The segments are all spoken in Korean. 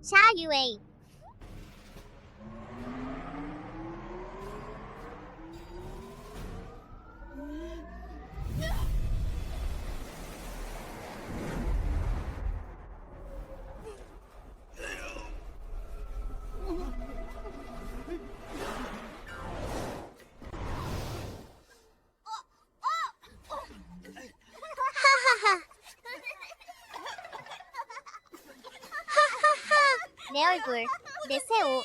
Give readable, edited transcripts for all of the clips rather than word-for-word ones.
샤유에이. 내 얼굴, 내 새옷.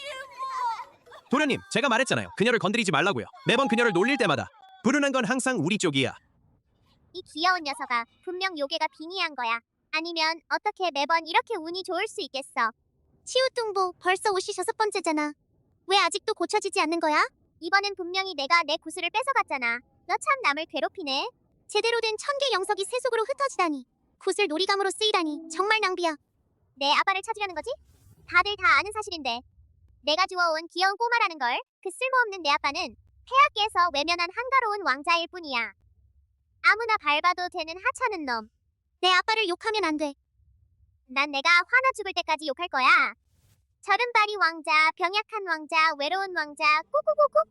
도련님, 제가 말했잖아요. 그녀를 건드리지 말라고요. 매번 그녀를 놀릴 때마다 불운한 건 항상 우리 쪽이야. 이 귀여운 녀석아, 분명 요괴가 빙의한 거야. 아니면 어떻게 매번 이렇게 운이 좋을 수 있겠어? 치우뚱보, 벌써 56번째잖아. 왜 아직도 고쳐지지 않는 거야? 이번엔 분명히 내가 내 구슬을 뺏어갔잖아. 너 참 남을 괴롭히네. 제대로 된 1000개 영석이 세속으로 흩어지다니. 구슬 놀이감으로 쓰이다니 정말 낭비야. 내 아빠를 찾으려는 거지? 다들 다 아는 사실인데. 내가 주워온 귀여운 꼬마라는 걸. 그 쓸모없는 내 아빠는 폐하께서 외면한 한가로운 왕자일 뿐이야. 아무나 밟아도 되는 하찮은 놈. 내 아빠를 욕하면 안 돼. 난 내가 화나 죽을 때까지 욕할 거야. 저른바리 왕자, 병약한 왕자, 외로운 왕자, 꾸꾸꾸꾸.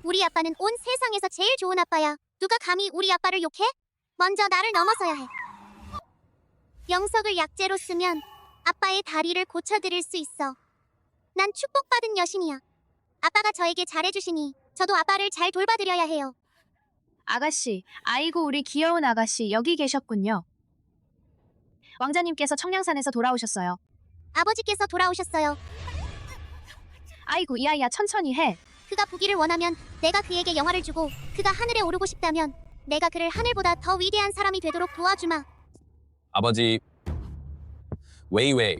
우리 아빠는 온 세상에서 제일 좋은 아빠야. 누가 감히 우리 아빠를 욕해? 먼저 나를 넘어서야 해. 영석을 약재로 쓰면 아빠의 다리를 고쳐드릴 수 있어. 난 축복받은 여신이야. 아빠가 저에게 잘해주시니 저도 아빠를 잘 돌봐드려야 해요. 아가씨, 아이고 우리 귀여운 아가씨 여기 계셨군요. 왕자님께서 청량산에서 돌아오셨어요. 아버지께서 돌아오셨어요. 아이고 이 아이야 천천히 해. 그가 보기를 원하면 내가 그에게 영화를 주고 그가 하늘에 오르고 싶다면 내가 그를 하늘보다 더 위대한 사람이 되도록 도와주마. 아버지, 웨이웨이.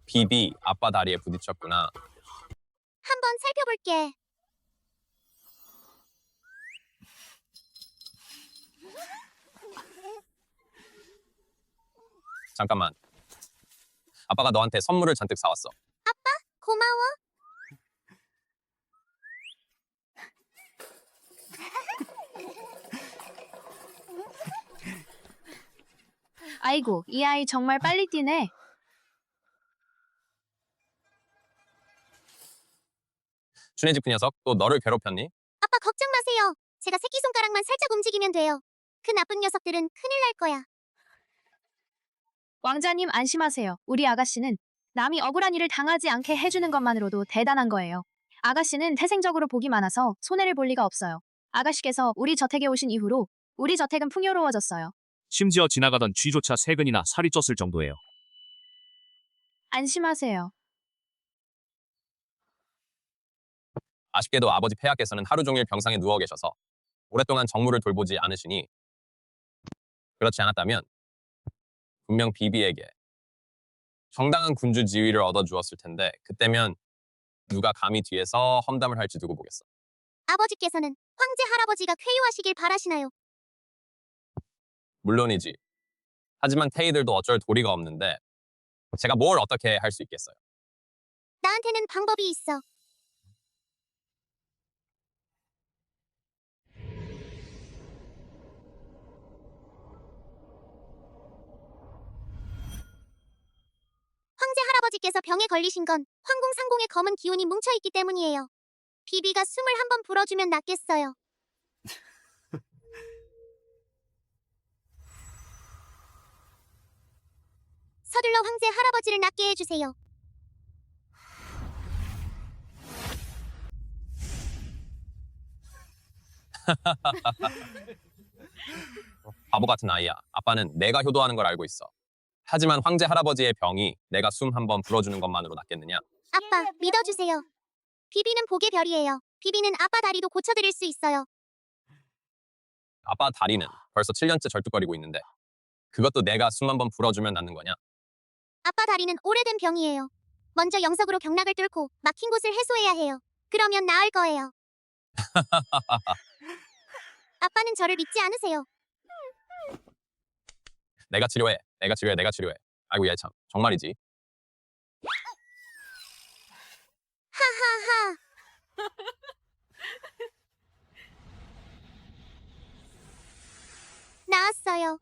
비비, 아빠 다리에 부딪혔구나. 한번 살펴볼게. 잠깐만. 아빠가 너한테 선물을 잔뜩 사왔어. 고마워. 아이고 이 아이 정말 빨리 뛰네. 춘혜집 그 녀석 또 너를 괴롭혔니? 아빠 걱정 마세요. 제가 새끼손가락만 살짝 움직이면 돼요. 그 나쁜 녀석들은 큰일 날 거야. 왕자님 안심하세요. 우리 아가씨는 남이 억울한 일을 당하지 않게 해주는 것만으로도 대단한 거예요. 아가씨는 태생적으로 복이 많아서 손해를 볼 리가 없어요. 아가씨께서 우리 저택에 오신 이후로 우리 저택은 풍요로워졌어요. 심지어 지나가던 쥐조차 세근이나 살이 쪘을 정도예요. 안심하세요. 아쉽게도 아버지 폐하께서는 하루 종일 병상에 누워 계셔서 오랫동안 정무를 돌보지 않으시니 그렇지 않았다면 분명 비비에게 정당한 군주 지위를 얻어주었을 텐데 그때면 누가 감히 뒤에서 험담을 할지 두고 보겠어. 아버지께서는 황제 할아버지가 쾌유하시길 바라시나요? 물론이지. 하지만 테이들도 어쩔 도리가 없는데 제가 뭘 어떻게 할 수 있겠어요. 나한테는 방법이 있어. 황제 할아버지께서 병에 걸리신 건 황궁 상공의 검은 기운이 뭉쳐있기 때문이에요. 비비가 숨을 한번 불어주면 낫겠어요. 서둘러 황제 할아버지를 낫게 해주세요. 바보 같은 아이야. 아빠는 내가 효도하는 걸 알고 있어. 하지만 황제 할아버지의 병이 내가 숨 한번 불어주는 것만으로 낫겠느냐? 아빠, 믿어주세요. 비비는 복의 별이에요. 비비는 아빠 다리도 고쳐드릴 수 있어요. 아빠 다리는 벌써 7년째 절뚝거리고 있는데 그것도 내가 숨 한번 불어주면 낫는 거냐? 아빠 다리는 오래된 병이에요. 먼저 영석으로 경락을 뚫고 막힌 곳을 해소해야 해요. 그러면 나을 거예요. 아빠는 저를 믿지 않으세요. 내가 치료해. 내가 치료해. 내가 치료해. 아이고 얘 참. 정말이지. 하하하. 나왔어요.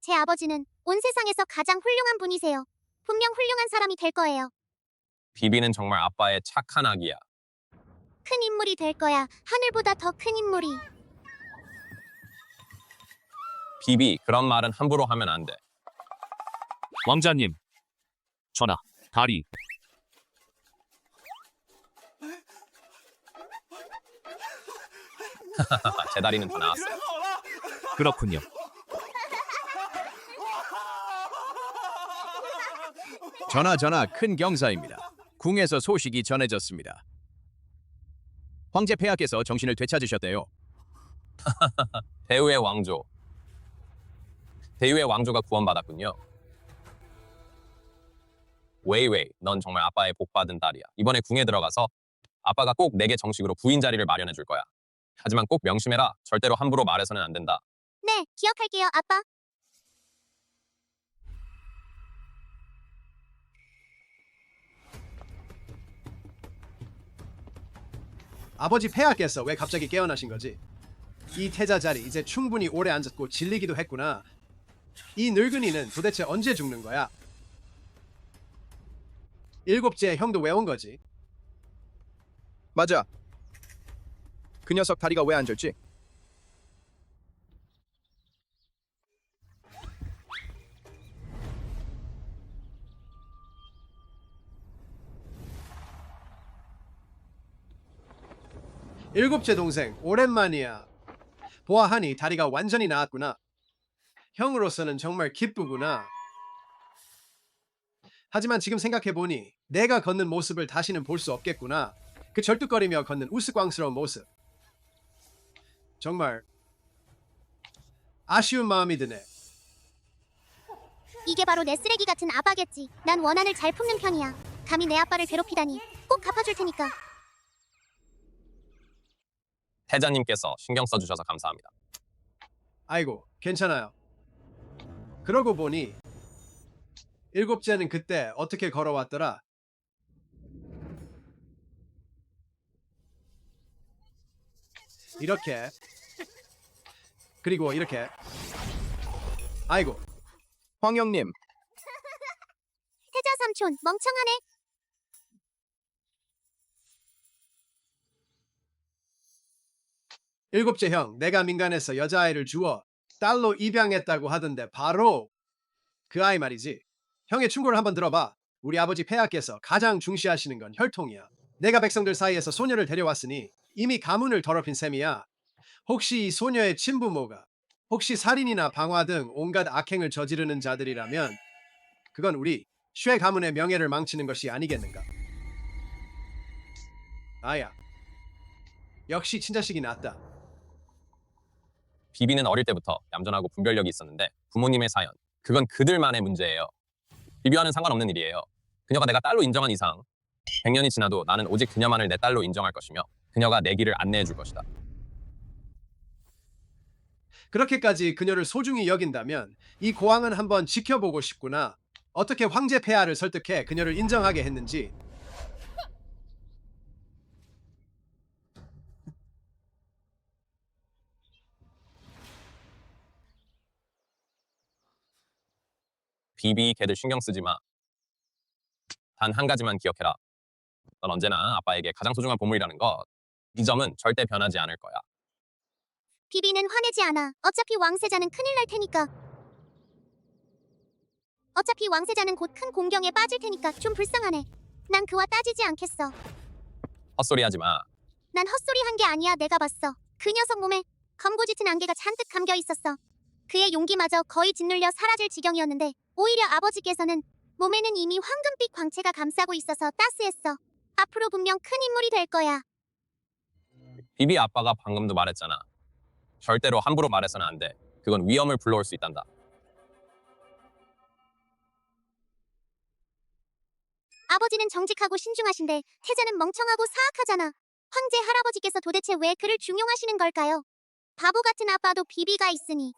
제 아버지는 온 세상에서 가장 훌륭한 분이세요. 분명 훌륭한 사람이 될 거예요. 비비는 정말 아빠의 착한 아기야. 큰 인물이 될 거야. 하늘보다 더 큰 인물이. 비비 그런 말은 함부로 하면 안 돼. 왕자님. 전하, 다리. 제 다리는 더 나았어. 그렇군요. 전하 큰 경사입니다. 궁에서 소식이 전해졌습니다. 황제 폐하께서 정신을 되찾으셨대요. 대우의 왕조. 대우의 왕조가 구원받았군요. 웨이웨이, 넌 정말 아빠의 복받은 딸이야. 이번에 궁에 들어가서 아빠가 꼭 내게 정식으로 부인 자리를 마련해 줄 거야. 하지만 꼭 명심해라. 절대로 함부로 말해서는 안 된다. 네, 기억할게요, 아빠. 아버지 폐하께서 왜 갑자기 깨어나신 거지? 이 태자 자리 이제 충분히 오래 앉았고 질리기도 했구나. 이 늙은이는 도대체 언제 죽는 거야? 일곱째 형도 왜 온 거지? 맞아. 그 녀석 다리가 왜 안 절지? 일곱째 동생 오랜만이야. 보아하니 다리가 완전히 나았구나. 형으로서는 정말 기쁘구나. 하지만 지금 생각해보니 내가 걷는 모습을 다시는 볼 수 없겠구나. 그 절뚝거리며 걷는 우스꽝스러운 모습. 정말 아쉬운 마음이 드네. 이게 바로 내 쓰레기 같은 아빠겠지. 난 원한을 잘 품는 편이야. 감히 내 아빠를 괴롭히다니. 꼭 갚아줄 테니까. 태자님께서 신경 써주셔서 감사합니다. 아이고, 괜찮아요. 그러고 보니 일곱째는 그때 어떻게 걸어왔더라? 이렇게. 그리고 이렇게. 아이고, 황영님, 태자 삼촌, 멍청하네. 일곱째 형, 내가 민간에서 여자아이를 주어 딸로 입양했다고 하던데 바로 그 아이 말이지. 형의 충고를 한번 들어봐. 우리 아버지 폐하께서 가장 중시하시는 건 혈통이야. 내가 백성들 사이에서 소녀를 데려왔으니 이미 가문을 더럽힌 셈이야. 혹시 이 소녀의 친부모가 혹시 살인이나 방화 등 온갖 악행을 저지르는 자들이라면 그건 우리 쉐 가문의 명예를 망치는 것이 아니겠는가? 아야, 역시 친자식이 낫다. 비비는 어릴 때부터 얌전하고 분별력이 있었는데 부모님의 사연, 그건 그들만의 문제예요. 비비와는 상관없는 일이에요. 그녀가 내가 딸로 인정한 이상 100년이 지나도 나는 오직 그녀만을 내 딸로 인정할 것이며 그녀가 내 길을 안내해 줄 것이다. 그렇게까지 그녀를 소중히 여긴다면 이 고왕은 한번 지켜보고 싶구나. 어떻게 황제 폐하를 설득해 그녀를 인정하게 했는지. 비비 걔들 신경 쓰지 마. 단 한 가지만 기억해라. 넌 언제나 아빠에게 가장 소중한 보물이라는 것. 이 점은 절대 변하지 않을 거야. 비비는 화내지 않아. 어차피 왕세자는 큰일 날 테니까. 어차피 왕세자는 곧 큰 공경에 빠질 테니까 좀 불쌍하네. 난 그와 따지지 않겠어. 헛소리하지 마. 난 헛소리 한 게 아니야. 내가 봤어. 그 녀석 몸에 검고짙은 안개가 잔뜩 감겨 있었어. 그의 용기마저 거의 짓눌려 사라질 지경이었는데 오히려 아버지께서는 몸에는 이미 황금빛 광채가 감싸고 있어서 따스했어. 앞으로 분명 큰 인물이 될 거야. 비비 아빠가 방금도 말했잖아. 절대로 함부로 말해서는 안 돼. 그건 위험을 불러올 수 있단다. 아버지는 정직하고 신중하신데 태자는 멍청하고 사악하잖아. 황제 할아버지께서 도대체 왜 그를 중용하시는 걸까요? 바보 같은 아빠도 비비가 있으니.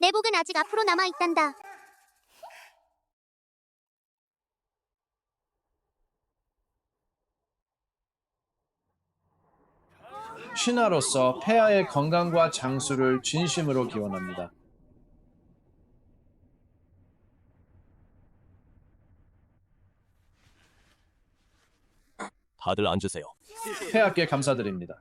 내 복은 아직 앞으로 남아 있단다. 신하로서 폐하의 건강과 장수를 진심으로 기원합니다. 다들 앉으세요. 폐하께 감사드립니다.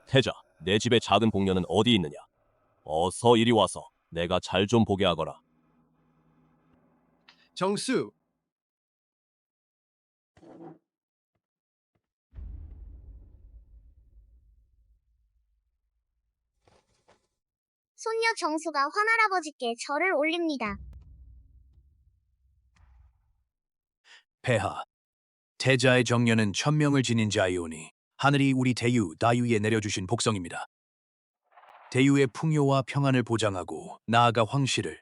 태자, 내 집의 작은 복녀는 어디 있느냐? 어서 이리 와서 내가 잘 좀 보게 하거라. 정수, 손녀 정수가 환할아버지께 절을 올립니다. 폐하, 태자의 정년은 천명을 지닌 자이오니 하늘이 우리 대유, 다유에 내려주신 복성입니다. 대유의 풍요와 평안을 보장하고 나아가 황실을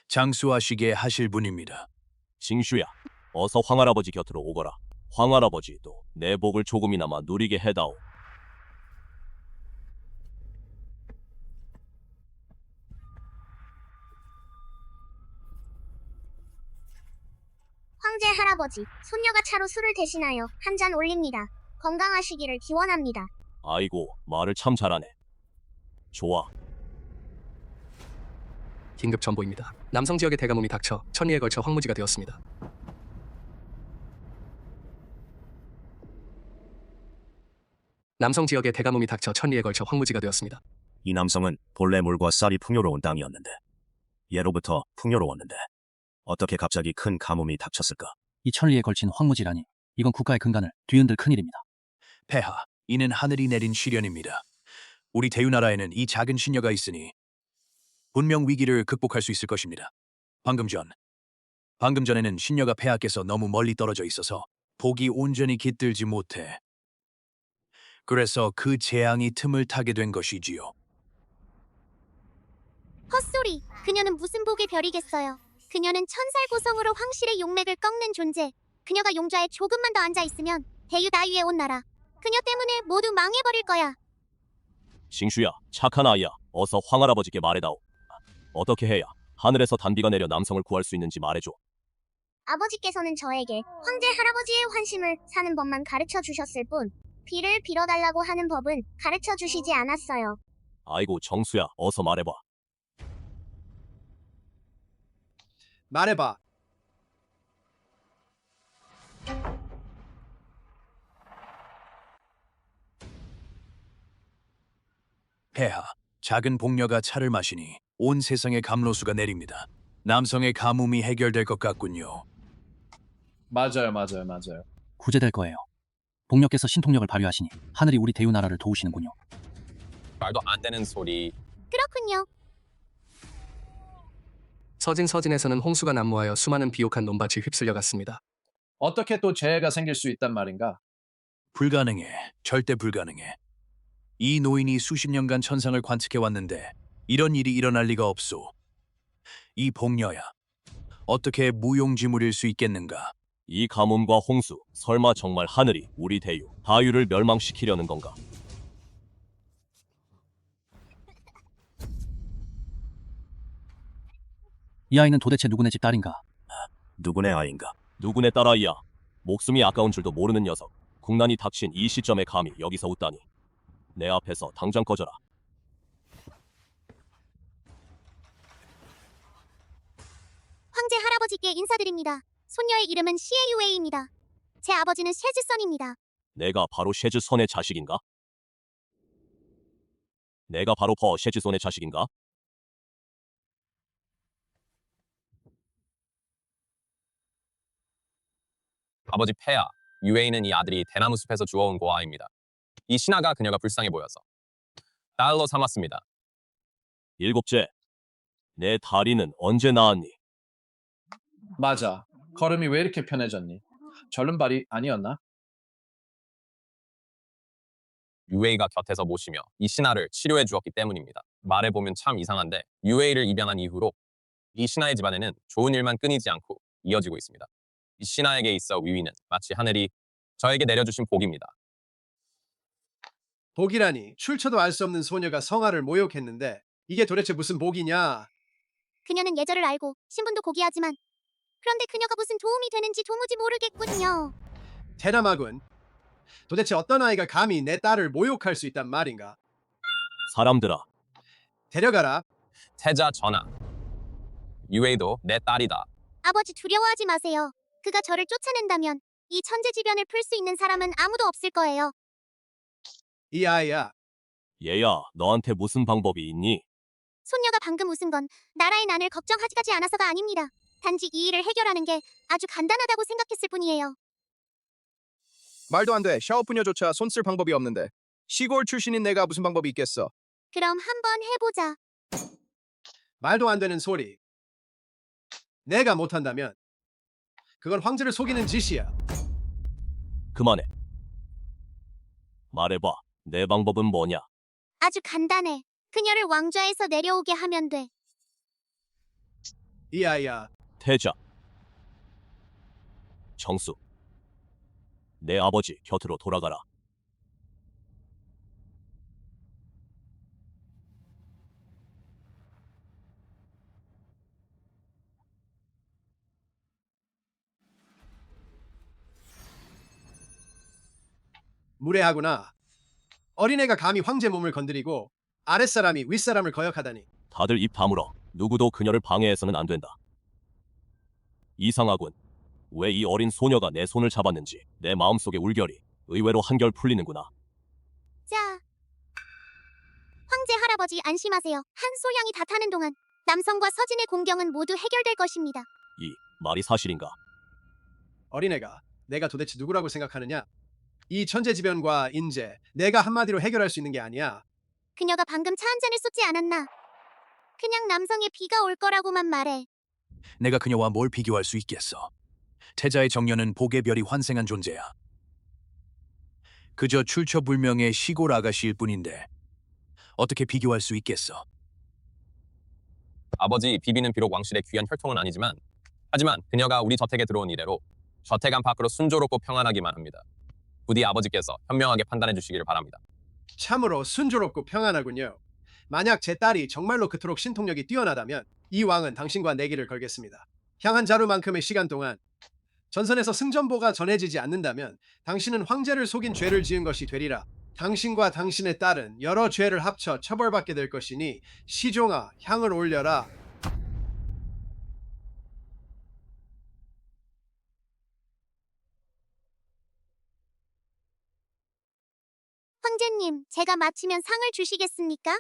장수하시게 하실 분입니다. 징슈야, 어서 황할아버지 곁으로 오거라. 황할아버지도 내 복을 조금이나마 누리게 해다오. 황제 할아버지, 손녀가 차로 술을 대신하여 한 잔 올립니다. 건강하시기를 기원합니다. 아이고, 말을 참 잘하네. 좋아. 긴급 전보입니다. 남성 지역의 대가뭄이 닥쳐 천리에 걸쳐 황무지가 되었습니다. 남성 지역의 대가뭄이 닥쳐 천리에 걸쳐 황무지가 되었습니다. 이 남성은 본래 물과 쌀이 풍요로운 땅이었는데 예로부터 풍요로웠는데 어떻게 갑자기 큰 가뭄이 닥쳤을까? 이 천리에 걸친 황무지라니 이건 국가의 근간을 뒤흔들 큰일입니다. 폐하, 이는 하늘이 내린 시련입니다. 우리 대유나라에는 이 작은 신녀가 있으니 분명 위기를 극복할 수 있을 것입니다. 방금 전에는 신녀가 폐하께서 너무 멀리 떨어져 있어서 복이 온전히 깃들지 못해 그래서 그 재앙이 틈을 타게 된 것이지요. 헛소리, 그녀는 무슨 복의 별이겠어요. 그녀는 천살고성으로 황실의 용맥을 꺾는 존재. 그녀가 용좌에 조금만 더 앉아있으면 대유 다유에 온 나라. 그녀 때문에 모두 망해버릴 거야. 징슈야, 착한 아이야. 어서 황할아버지께 말해다오. 어떻게 해야 하늘에서 단비가 내려 남성을 구할 수 있는지 말해줘. 아버지께서는 저에게 황제 할아버지의 환심을 사는 법만 가르쳐 주셨을 뿐 비를 빌어달라고 하는 법은 가르쳐 주시지 않았어요. 아이고, 정수야, 어서 말해봐. 말해봐. 폐하, 작은 복녀가 차를 마시니 온 세상의 감로수가 내립니다. 남성의 가뭄이 해결될 것 같군요. 맞아요. 구제될 거예요. 복녀께서 신통력을 발휘하시니 하늘이 우리 대유나라를 도우시는군요. 말도 안 되는 소리. 그렇군요. 서진에서는 홍수가 난무하여 수많은 비옥한 논밭이 휩쓸려갔습니다. 어떻게 또 재해가 생길 수 있단 말인가? 불가능해. 절대 불가능해. 이 노인이 수십 년간 천상을 관측해 왔는데 이런 일이 일어날 리가 없소. 이 복녀야, 어떻게 무용지물일 수 있겠는가? 이 가뭄과 홍수, 설마 정말 하늘이 우리 대유, 다유를 멸망시키려는 건가? 이 아이는 도대체 누구네 집 딸인가? 누구네 아이인가? 누구네 딸아이야? 목숨이 아까운 줄도 모르는 녀석. 국난이 닥친 이 시점에 감히 여기서 웃다니. 내 앞에서 당장 꺼져라. 황제 할아버지께 인사드립니다. 손녀의 이름은 시에유에이입니다. 제 아버지는 셰즈선입니다. 내가 바로 셰즈손의 자식인가? 내가 바로 셰즈손의 자식인가? 아버지 폐하, 유에이는 이 아들이 대나무 숲에서 주워온 고아입니다. 이 신하가 그녀가 불쌍해 보여서 딸로 삼았습니다. 일곱째, 내 다리는 언제 나았니? 맞아. 걸음이 왜 이렇게 편해졌니? 절름발이 아니었나? 유에이가 곁에서 모시며 이 신하를 치료해 주었기 때문입니다. 말해보면 참 이상한데 유에이를 입양한 이후로 이 신하의 집안에는 좋은 일만 끊이지 않고 이어지고 있습니다. 이 신하에게 있어 위위는 마치 하늘이 저에게 내려주신 복입니다. 복이라니 출처도 알 수 없는 소녀가 성아를 모욕했는데 이게 도대체 무슨 복이냐? 그녀는 예절을 알고 신분도 고귀하지만 그런데 그녀가 무슨 도움이 되는지 도무지 모르겠군요. 대담하군. 도대체 어떤 아이가 감히 내 딸을 모욕할 수 있단 말인가? 사람들아, 데려가라. 태자 전하. 유웨이도 내 딸이다. 아버지 두려워하지 마세요. 그가 저를 쫓아낸다면 이 천재지변을 풀 수 있는 사람은 아무도 없을 거예요. 이 아이야. 얘야, 너한테 무슨 방법이 있니? 손녀가 방금 웃은 건 나라의 난을 걱정하지 않아서가 아닙니다. 단지 이 일을 해결하는 게 아주 간단하다고 생각했을 뿐이에요. 말도 안 돼. 샤오푸녀조차 손 쓸 방법이 없는데. 시골 출신인 내가 무슨 방법이 있겠어. 그럼 한번 해보자. 말도 안 되는 소리. 내가 못한다면 그건 황제를 속이는 짓이야. 그만해. 말해봐. 내 방법은 뭐냐? 아주 간단해. 그녀를 왕좌에서 내려오게 하면 돼. 이 아이야. 태자. 정수. 내 아버지 곁으로 돌아가라. 무례하구나. 어린애가 감히 황제 몸을 건드리고 아랫사람이 윗사람을 거역하다니. 다들 입 다물어. 누구도 그녀를 방해해서는 안 된다. 이상하군. 왜 이 어린 소녀가 내 손을 잡았는지 내 마음속의 울결이 의외로 한결 풀리는구나. 자, 황제 할아버지 안심하세요. 한 소양이 다 타는 동안 남성과 서진의 공경은 모두 해결될 것입니다. 이 말이 사실인가? 어린애가 내가 도대체 누구라고 생각하느냐? 이 천재지변과 인재, 내가 한마디로 해결할 수 있는 게 아니야. 그녀가 방금 차 한 잔을 쏟지 않았나? 그냥 남성의 비가 올 거라고만 말해. 내가 그녀와 뭘 비교할 수 있겠어. 태자의 정년은 복의 별이 환생한 존재야. 그저 출처불명의 시골 아가씨일 뿐인데 어떻게 비교할 수 있겠어. 아버지 비비는 비록 왕실의 귀한 혈통은 아니지만 하지만 그녀가 우리 저택에 들어온 이래로 저택 안팎으로 순조롭고 평안하기만 합니다. 부디 아버지께서 현명하게 판단해 주시기를 바랍니다. 참으로 순조롭고 평안하군요. 만약 제 딸이 정말로 그토록 신통력이 뛰어나다면 이 왕은 당신과 내기를 걸겠습니다. 향한 자루만큼의 시간 동안 전선에서 승전보가 전해지지 않는다면 당신은 황제를 속인 죄를 지은 것이 되리라. 당신과 당신의 딸은 여러 죄를 합쳐 처벌받게 될 것이니 시종아 향을 올려라. 황제님, 제가 마치면 상을 주시겠습니까?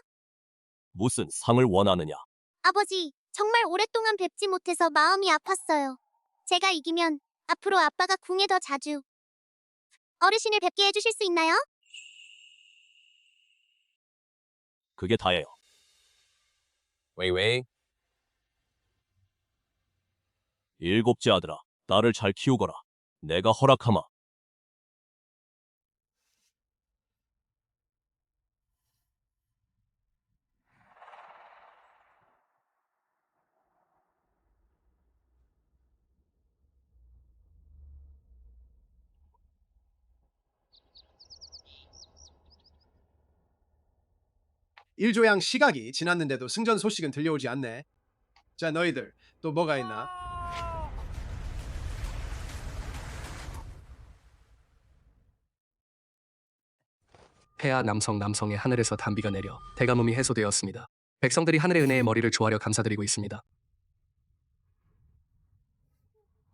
무슨 상을 원하느냐? 아버지, 정말 오랫동안 뵙지 못해서 마음이 아팠어요. 제가 이기면 앞으로 아빠가 궁에 더 자주 어르신을 뵙게 해주실 수 있나요? 그게 다예요. 웨이웨이. 일곱째 아들아, 딸을 잘 키우거라. 내가 허락하마. 일조양 시각이 지났는데도 승전 소식은 들려오지 않네. 자, 너희들 또 뭐가 있나? 폐하 남성의 하늘에서 단비가 내려 대가뭄이 해소되었습니다. 백성들이 하늘의 은혜의 머리를 조아려 감사드리고 있습니다.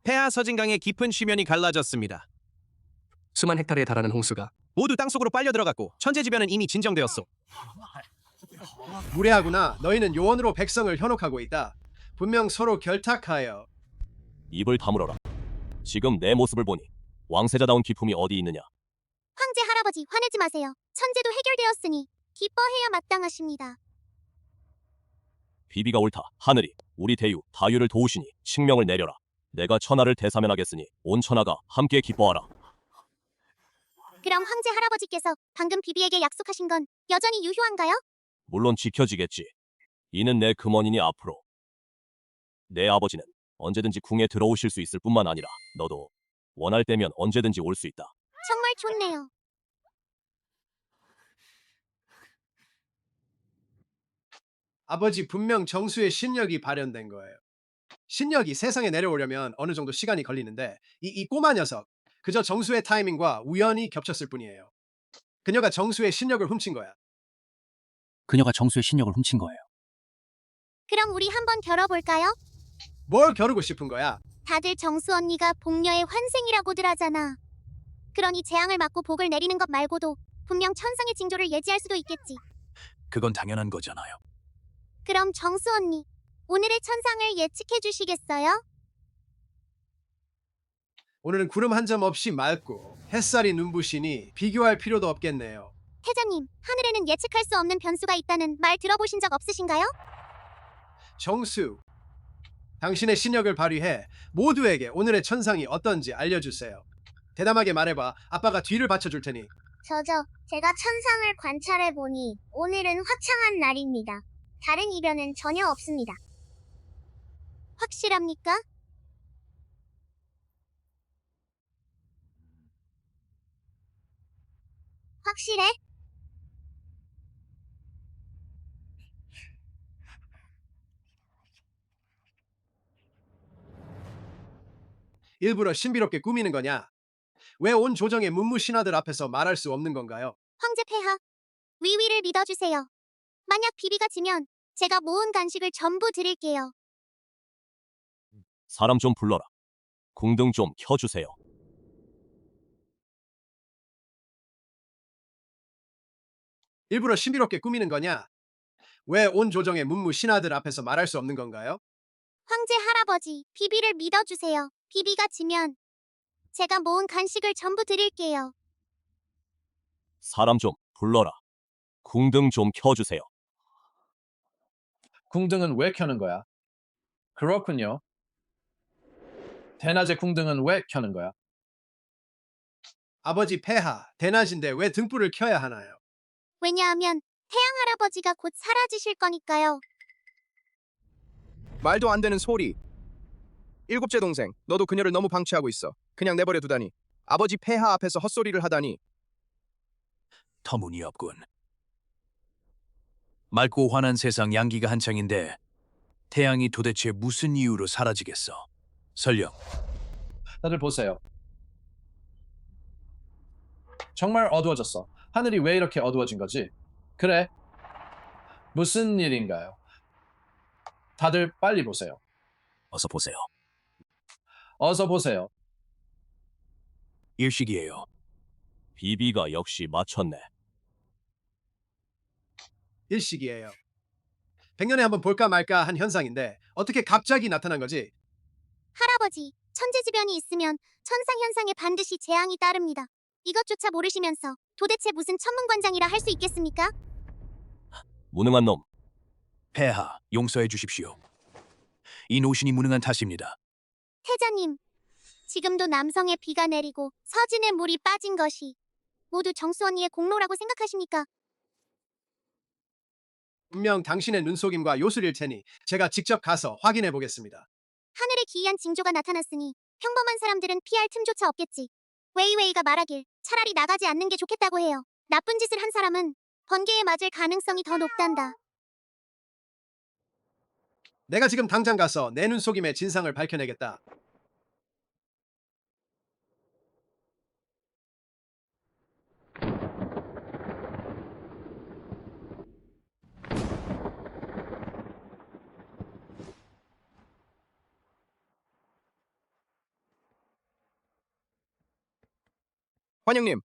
폐하 서진강의 깊은 쉬면이 갈라졌습니다. 수만 헥타르에 달하는 홍수가 모두 땅속으로 빨려 들어갔고 천재지변은 이미 진정되었소. 무례하구나. 너희는 요원으로 백성을 현혹하고 있다. 분명 서로 결탁하여 입을 다물어라. 지금 내 모습을 보니 왕세자다운 기품이 어디 있느냐? 황제 할아버지, 화내지 마세요. 천재도 해결되었으니 기뻐해야 마땅하십니다. 비비가 옳다. 하늘이 우리 대유 다유를 도우시니 칙명을 내려라. 내가 천하를 대사면하겠으니 온 천하가 함께 기뻐하라. 그럼 황제 할아버지께서 방금 비비에게 약속하신 건 여전히 유효한가요? 물론 지켜지겠지. 이는 내 금원이니 앞으로 내 아버지는 언제든지 궁에 들어오실 수 있을 뿐만 아니라 너도 원할 때면 언제든지 올 수 있다. 정말 좋네요. 아버지 분명 정수의 신력이 발현된 거예요. 신력이 세상에 내려오려면 어느 정도 시간이 걸리는데 이 꼬마 녀석 그저 정수의 타이밍과 우연히 겹쳤을 뿐이에요. 그녀가 정수의 신력을 훔친 거야. 그녀가 정수의 신력을 훔친 거예요. 그럼 우리 한번 겨뤄볼까요? 뭘 겨루고 싶은 거야? 다들 정수 언니가 복녀의 환생이라고들 하잖아. 그러니 재앙을 맞고 복을 내리는 것 말고도 분명 천상의 징조를 예지할 수도 있겠지. 그건 당연한 거잖아요. 그럼 정수 언니, 오늘의 천상을 예측해 주시겠어요? 오늘은 구름 한 점 없이 맑고 햇살이 눈부시니 비교할 필요도 없겠네요. 태자님, 하늘에는 예측할 수 없는 변수가 있다는 말 들어보신 적 없으신가요? 정수, 당신의 신력을 발휘해 모두에게 오늘의 천상이 어떤지 알려주세요. 대담하게 말해봐. 아빠가 뒤를 받쳐줄 테니. 제가 천상을 관찰해 보니 오늘은 화창한 날입니다. 다른 이변은 전혀 없습니다. 확실합니까? 확실해? 일부러 신비롭게 꾸미는 거냐? 왜 온 조정의 문무 신하들 앞에서 말할 수 없는 건가요? 황제 폐하, 위위를 믿어주세요. 만약 비비가 지면 제가 모은 간식을 전부 드릴게요. 사람 좀 불러라. 궁등 좀 켜주세요. 일부러 신비롭게 꾸미는 거냐? 왜 온 조정의 문무 신하들 앞에서 말할 수 없는 건가요? 황제 할아버지, 비비를 믿어주세요. 비비가 지면 제가 모은 간식을 전부 드릴게요. 사람 좀 불러라. 궁등 좀 켜주세요. 궁등은 왜 켜는 거야? 그렇군요. 대낮에 궁등은 왜 켜는 거야? 아버지 폐하, 대낮인데 왜 등불을 켜야 하나요? 왜냐하면 태양 할아버지가 곧 사라지실 거니까요. 말도 안 되는 소리. 일곱째 동생, 너도 그녀를 너무 방치하고 있어. 그냥 내버려 두다니. 아버지 폐하 앞에서 헛소리를 하다니. 터무니없군. 맑고 환한 세상 양기가 한창인데 태양이 도대체 무슨 이유로 사라지겠어? 설령 다들 보세요. 정말 어두워졌어. 하늘이 왜 이렇게 어두워진 거지? 그래. 무슨 일인가요? 다들 빨리 보세요. 어서 보세요. 어서 보세요. 일식이에요. 비비가 역시 맞췄네. 일식이에요. 100년에 한번 볼까 말까 한 현상인데 어떻게 갑자기 나타난 거지? 할아버지, 천재지변이 있으면 천상현상에 반드시 재앙이 따릅니다. 이것조차 모르시면서 도대체 무슨 천문관장이라 할 수 있겠습니까? 무능한 놈. 폐하, 용서해 주십시오. 이 노신이 무능한 탓입니다. 태자님, 지금도 남성의 비가 내리고 서진의 물이 빠진 것이 모두 정수 언니의 공로라고 생각하십니까? 분명 당신의 눈속임과 요술일 테니 제가 직접 가서 확인해 보겠습니다. 하늘에 기이한 징조가 나타났으니 평범한 사람들은 피할 틈조차 없겠지. 웨이웨이가 말하길 차라리 나가지 않는 게 좋겠다고 해요. 나쁜 짓을 한 사람은 번개에 맞을 가능성이 더 높단다. 내가 지금 당장 가서 내 눈속임의 진상을 밝혀내겠다. 환영님,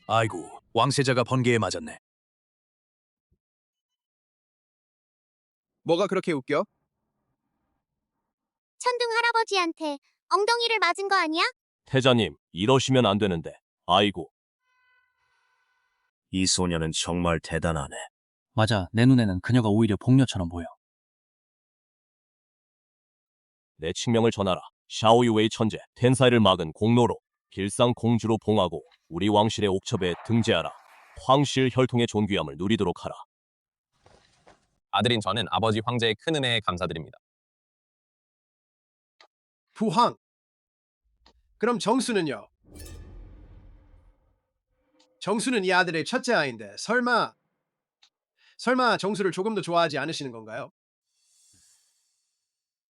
아이고, 왕세자가 번개에 맞았네. 뭐가 그렇게 웃겨? 천둥 할아버지한테 엉덩이를 맞은 거 아니야? 태자님, 이러시면 안 되는데. 아이고, 이 소녀는 정말 대단하네. 맞아, 내 눈에는 그녀가 오히려 복녀처럼 보여. 내 칙명을 전하라. 샤오유웨이 천재, 텐사이를 막은 공로로 길상 공주로 봉하고 우리 왕실의 옥첩에 등재하라. 황실 혈통의 존귀함을 누리도록 하라. 아들인 저는 아버지 황제의 큰 은혜에 감사드립니다. 부황. 그럼 정수는요? 정수는 이 아들의 첫째 아이인데 설마 정수를 조금 더 좋아하지 않으시는 건가요?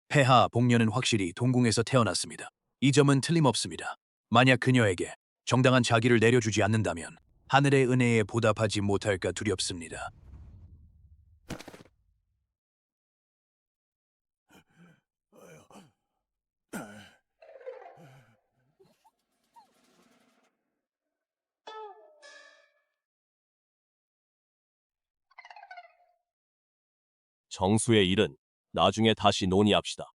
폐하 복녀는 확실히 동궁에서 태어났습니다. 이 점은 틀림없습니다. 만약 그녀에게 정당한 자기를 내려주지 않는다면 하늘의 은혜에 보답하지 못할까 두렵습니다. 정수의 일은 나중에 다시 논의합시다.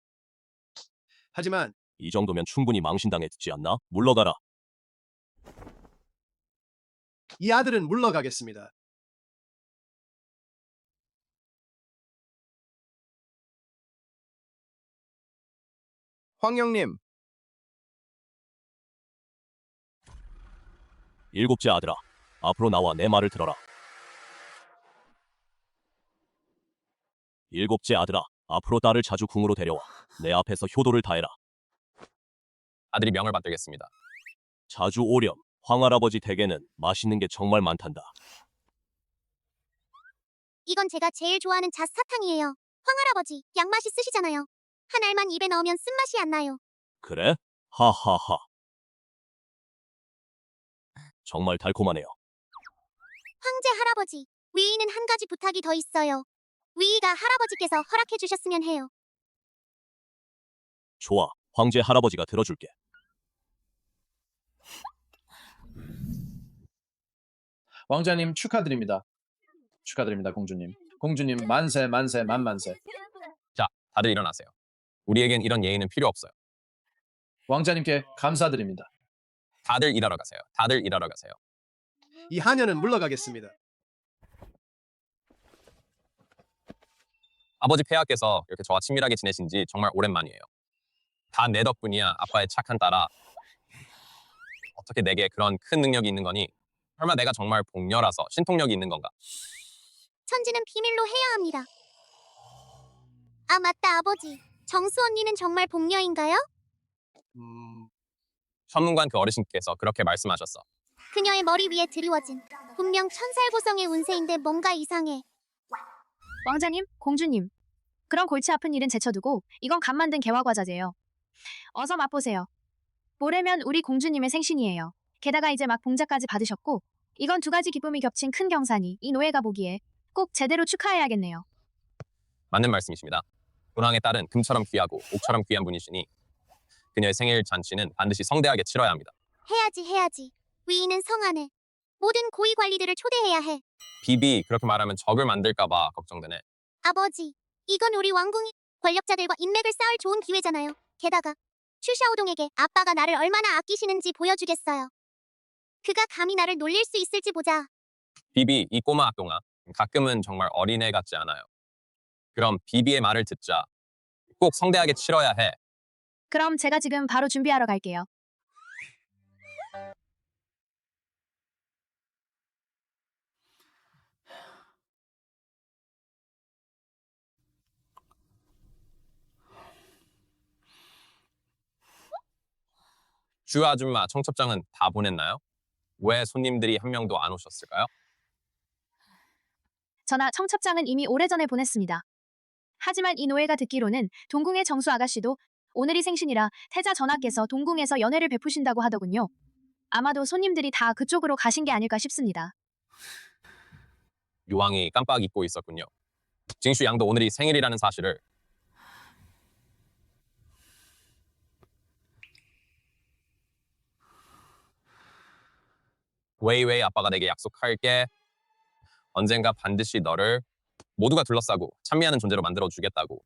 하지만 이 정도면 충분히 망신당했지 않나? 물러가라. 이 아들은 물러가겠습니다. 황영님, 일곱째 아들아, 앞으로 나와 내 말을 들어라. 일곱째 아들아, 앞으로 딸을 자주 궁으로 데려와 내 앞에서 효도를 다해라. 아들이 명을 받들겠습니다. 자주 오렴. 황할아버지 댁에는 맛있는 게 정말 많단다. 이건 제가 제일 좋아하는 잣사탕이에요. 황할아버지, 양맛이 쓰시잖아요. 한 알만 입에 넣으면 쓴맛이 안 나요. 그래? 하하하. 정말 달콤하네요. 황제 할아버지, 위인은 한 가지 부탁이 더 있어요. 위이가 할아버지께서 허락해 주셨으면 해요. 좋아, 황제 할아버지가 들어줄게. 왕자님 축하드립니다. 축하드립니다, 공주님. 공주님 만세 만세 만만세. 자, 다들 일어나세요. 우리에겐 이런 예의는 필요 없어요. 왕자님께 감사드립니다. 다들 일하러 가세요. 다들 일하러 가세요. 이 하녀는 물러가겠습니다. 아버지 폐하께서 이렇게 저와 친밀하게 지내신 지 정말 오랜만이에요. 다 내 덕분이야. 아빠의 착한 딸아. 어떻게 내게 그런 큰 능력이 있는 거니? 설마 내가 정말 복녀라서 신통력이 있는 건가? 천지는 비밀로 해야 합니다. 아, 맞다, 아버지. 정수 언니는 정말 복녀인가요? 천문관 그 어르신께서 그렇게 말씀하셨어. 그녀의 머리 위에 드리워진 분명 천살보성의 운세인데 뭔가 이상해. 왕자님, 공주님. 그런 골치 아픈 일은 제쳐두고 이건 간 만든 개화과자제예요. 어서 맛보세요. 모레면 우리 공주님의 생신이에요. 게다가 이제 막 봉자까지 받으셨고 이건 두 가지 기쁨이 겹친 큰 경사니 이 노예가 보기에 꼭 제대로 축하해야겠네요. 맞는 말씀이십니다. 본왕의 딸은 금처럼 귀하고 옥처럼 귀한 분이시니 그녀의 생일 잔치는 반드시 성대하게 치러야 합니다. 해야지. 위인은 성 안에 모든 고위 관리들을 초대해야 해. 비비 그렇게 말하면 적을 만들까 봐 걱정되네. 아버지, 이건 우리 왕궁이 권력자들과 인맥을 쌓을 좋은 기회잖아요. 게다가 추샤오동에게 아빠가 나를 얼마나 아끼시는지 보여주겠어요. 그가 감히 나를 놀릴 수 있을지 보자. 비비, 이 꼬마 악동아. 가끔은 정말 어린애 같지 않아요. 그럼 비비의 말을 듣자. 꼭 성대하게 치러야 해. 그럼 제가 지금 바로 준비하러 갈게요. 주 아줌마 청첩장은 다 보냈나요? 왜 손님들이 한 명도 안 오셨을까요? 전하, 청첩장은 이미 오래전에 보냈습니다. 하지만 이 노예가 듣기로는 동궁의 정수 아가씨도 오늘이 생신이라 태자 전하께서 동궁에서 연회를 베푸신다고 하더군요. 아마도 손님들이 다 그쪽으로 가신 게 아닐까 싶습니다. 요왕이 깜빡 잊고 있었군요. 징슈 양도 오늘이 생일이라는 사실을. 웨이웨이 아빠가 내게 약속할게. 언젠가 반드시 너를 모두가 둘러싸고 찬미하는 존재로 만들어주겠다고.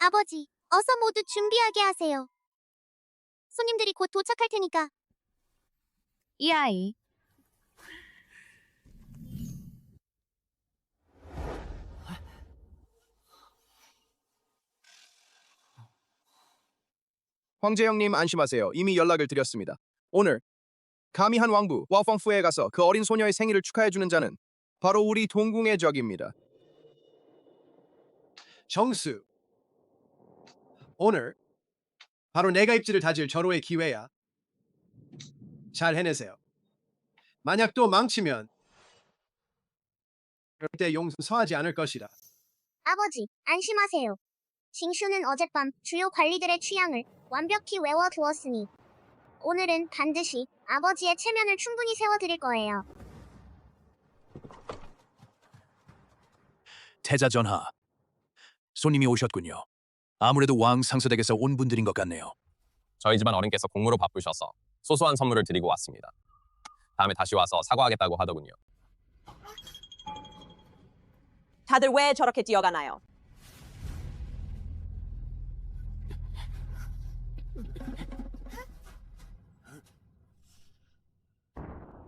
아버지, 어서 모두 준비하게 하세요. 손님들이 곧 도착할 테니까. 이 아이. 황제 형님 안심하세요. 이미 연락을 드렸습니다. 오늘 감히 한 왕부 와펑푸에 가서 그 어린 소녀의 생일을 축하해주는 자는 바로 우리 동궁의 적입니다. 정수. 오늘 바로 내가 입지를 다질 절호의 기회야. 잘 해내세요. 만약 또 망치면 절대 용서하지 않을 것이다. 아버지, 안심하세요. 징슈는 어젯밤 주요 관리들의 취향을 완벽히 외워두었으니 오늘은 반드시 아버지의 체면을 충분히 세워드릴 거예요. 태자 전하. 손님이 오셨군요. 아무래도 왕 상서댁에서 온 분들인 것 같네요. 저희 집안 어른께서 공무로 바쁘셔서 소소한 선물을 드리고 왔습니다. 다음에 다시 와서 사과하겠다고 하더군요. 다들 왜 저렇게 뛰어가나요?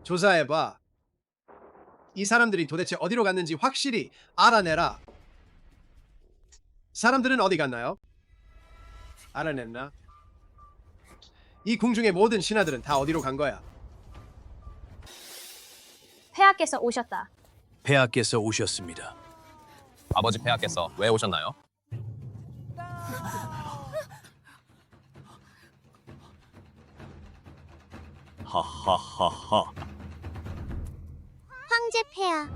조사해봐. 이 사람들이 도대체 어디로 갔는지 확실히 알아내라. 사람들은 어디 갔나요? 알아냈나? 이 궁중의 모든 신하들은 다 어디로 간 거야? 폐하께서 오셨다. 폐하께서 오셨습니다. 아버지 폐하께서 왜 오셨나요? 하하하하. 황제 폐하.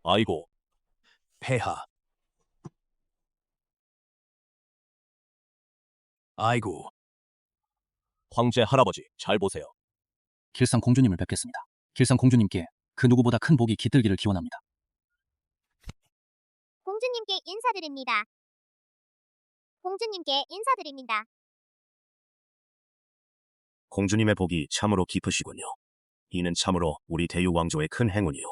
아이고, 폐하. 아이고, 황제 할아버지 잘 보세요. 길상 공주님을 뵙겠습니다. 길상 공주님께 그 누구보다 큰 복이 깃들기를 기원합니다. 공주님께 인사드립니다. 공주님께 인사드립니다. 공주님의 복이 참으로 깊으시군요. 이는 참으로 우리 대유 왕조의 큰 행운이요.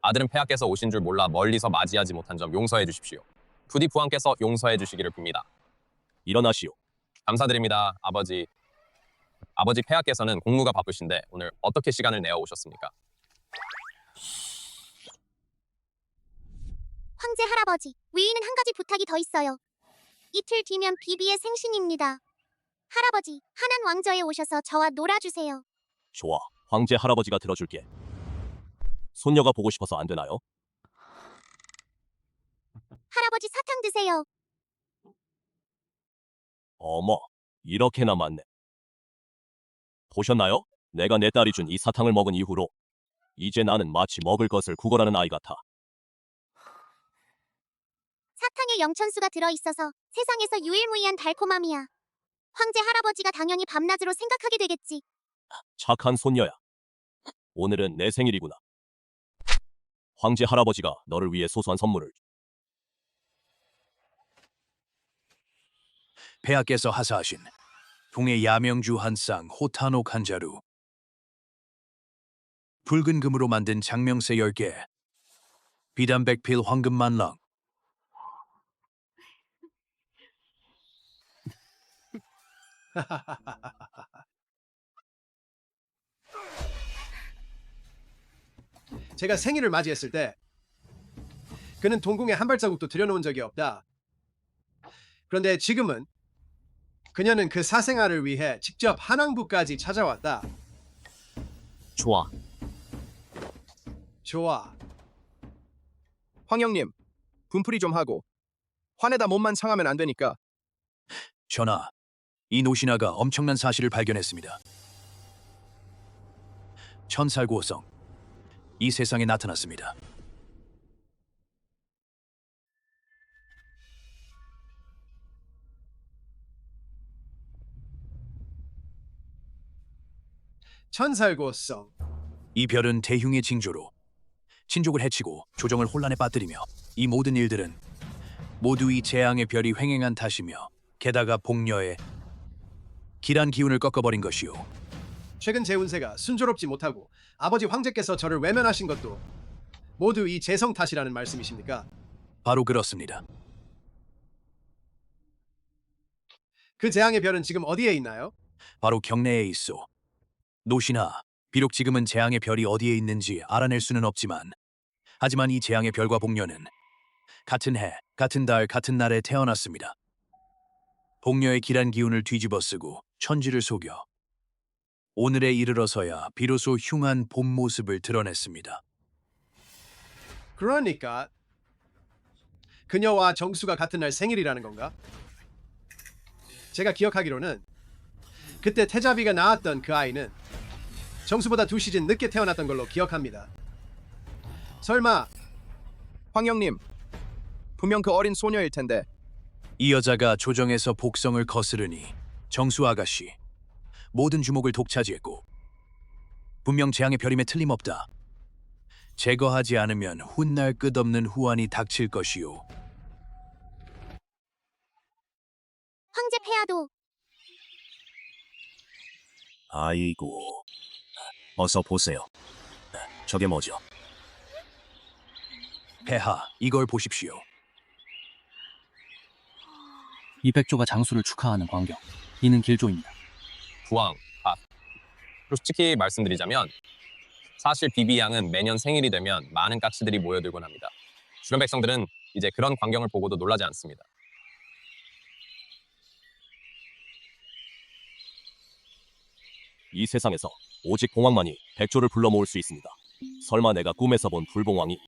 아들은 폐하께서 오신 줄 몰라 멀리서 맞이하지 못한 점 용서해 주십시오. 부디 부왕께서 용서해 주시기를 빕니다. 일어나시오. 감사드립니다, 아버지. 아버지 폐하께서는 공무가 바쁘신데 오늘 어떻게 시간을 내어 오셨습니까? 황제 할아버지, 위인은 한 가지 부탁이 더 있어요. 이틀 뒤면 비비의 생신입니다. 할아버지, 하난 왕저에 오셔서 저와 놀아주세요. 좋아, 황제 할아버지가 들어줄게. 손녀가 보고 싶어서 안 되나요? 할아버지 사탕 드세요. 어머, 이렇게나 많네. 보셨나요? 내가 내 딸이 준 이 사탕을 먹은 이후로 이제 나는 마치 먹을 것을 구걸하는 아이 같아. 사탕에 영천수가 들어있어서 세상에서 유일무이한 달콤함이야. 황제 할아버지가 당연히 밤낮으로 생각하게 되겠지. 착한 손녀야. 오늘은 내 생일이구나. 황제 할아버지가 너를 위해 소소한 선물을. 폐하께서 하사하신 동해 야명주 한 쌍, 호탄옥 한 자루, 붉은 금으로 만든 장명새 10개, 비단 백필 황금 만랑, 제가 생일을 맞이했을 때 그는 동궁에 한 발자국도 들여놓은 적이 없다. 그런데 지금은 그녀는 그 사생아를 위해 직접 한왕부까지 찾아왔다. 좋아. 좋아. 황영님, 분풀이 좀 하고 화내다 몸만 상하면 안 되니까. 전하, 이 노신하가 엄청난 사실을 발견했습니다. 천살고성, 이 세상에 나타났습니다. 천살고성. 이 별은 대흉의 징조로 친족을 해치고 조정을 혼란에 빠뜨리며 이 모든 일들은 모두 이 재앙의 별이 횡행한 탓이며 게다가 복녀의 길한 기운을 꺾어버린 것이오. 최근 제 운세가 순조롭지 못하고 아버지 황제께서 저를 외면하신 것도 모두 이 재성 탓이라는 말씀이십니까? 바로 그렇습니다. 그 재앙의 별은 지금 어디에 있나요? 바로 경내에 있소. 노신하, 비록 지금은 재앙의 별이 어디에 있는지 알아낼 수는 없지만 하지만 이 재앙의 별과 복녀는 같은 해, 같은 달, 같은 날에 태어났습니다. 복녀의 길한 기운을 뒤집어 쓰고 천지를 속여 오늘에 이르러서야 비로소 흉한 본 모습을 드러냈습니다. 그러니까 그녀와 정수가 같은 날 생일이라는 건가? 제가 기억하기로는 그때 태자비가 낳았던 그 아이는 정수보다 2시즌 늦게 태어났던 걸로 기억합니다. 설마 황 형님, 분명 그 어린 소녀일 텐데 이 여자가 조정에서 복성을 거스르니 정수 아가씨 모든 주목을 독차지했고 분명 재앙의 별임에 틀림없다. 제거하지 않으면 훗날 끝없는 후환이 닥칠 것이요. 황제 폐하도 아이고, 어서 보세요. 저게 뭐죠? 폐하, 이걸 보십시오. 이 백조가 장수를 축하하는 광경. 이는 길조입니다. 부왕, 밥. 솔직히 말씀드리자면 사실 비비 양은 매년 생일이 되면 많은 까치들이 모여들곤 합니다. 주변 백성들은 이제 그런 광경을 보고도 놀라지 않습니다. 이 세상에서 오직 봉황만이 백조를 불러 모을 수 있습니다. 설마 내가 꿈에서 본 불봉황이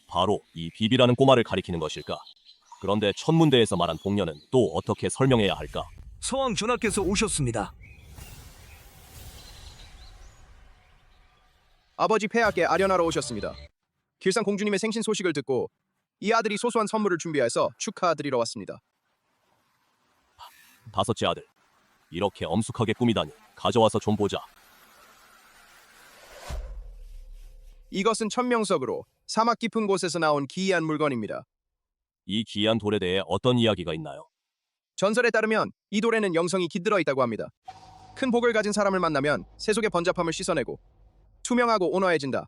바로 이 비비라는 꼬마를 가리키는 것일까? 그런데 천문대에서 말한 복녀는 또 어떻게 설명해야 할까? 서왕 전하께서 오셨습니다. 아버지 폐하께 아련하러 오셨습니다. 길상 공주님의 생신 소식을 듣고 이 아들이 소소한 선물을 준비해서 축하드리러 왔습니다. 다섯째 아들, 이렇게 엄숙하게 꾸미다니 가져와서 좀 보자. 이것은 천명석으로 사막 깊은 곳에서 나온 기이한 물건입니다. 이 기이한 돌에 대해 어떤 이야기가 있나요? 전설에 따르면 이 돌에는 영성이 깃들어 있다고 합니다. 큰 복을 가진 사람을 만나면 세속의 번잡함을 씻어내고 투명하고 온화해진다.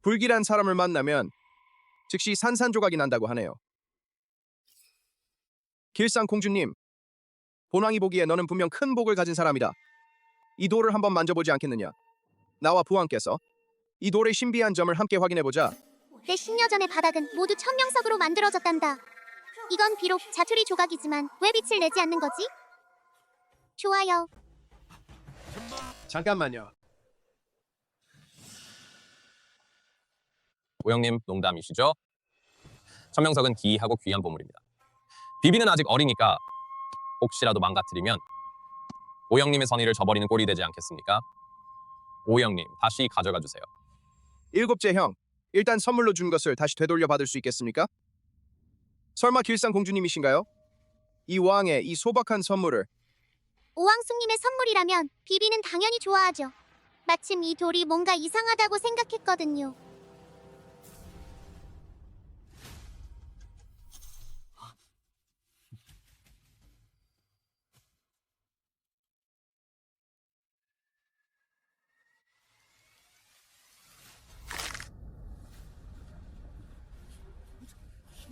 불길한 사람을 만나면 즉시 산산조각이 난다고 하네요. 길상 공주님, 본왕이 보기에 너는 분명 큰 복을 가진 사람이다. 이 돌을 한번 만져보지 않겠느냐? 나와 부왕께서 이 돌의 신비한 점을 함께 확인해보자. 내 10여 전의 바닥은 모두 천명석으로 만들어졌단다. 이건 비록 자투리 조각이지만 왜 빛을 내지 않는 거지? 좋아요. 잠깐만요. 오영님 농담이시죠? 천명석은 기이하고 귀한 보물입니다. 비비는 아직 어리니까 혹시라도 망가뜨리면 오영님의 선의를 저버리는 꼴이 되지 않겠습니까? 오영님, 다시 가져가 주세요. 일곱째 형, 일단 선물로 준 것을 다시 되돌려 받을 수 있겠습니까? 설마 길상 공주님이신가요? 이 왕의 이 소박한 선물을 오왕숙님의 선물이라면 비비는 당연히 좋아하죠. 마침 이 돌이 뭔가 이상하다고 생각했거든요.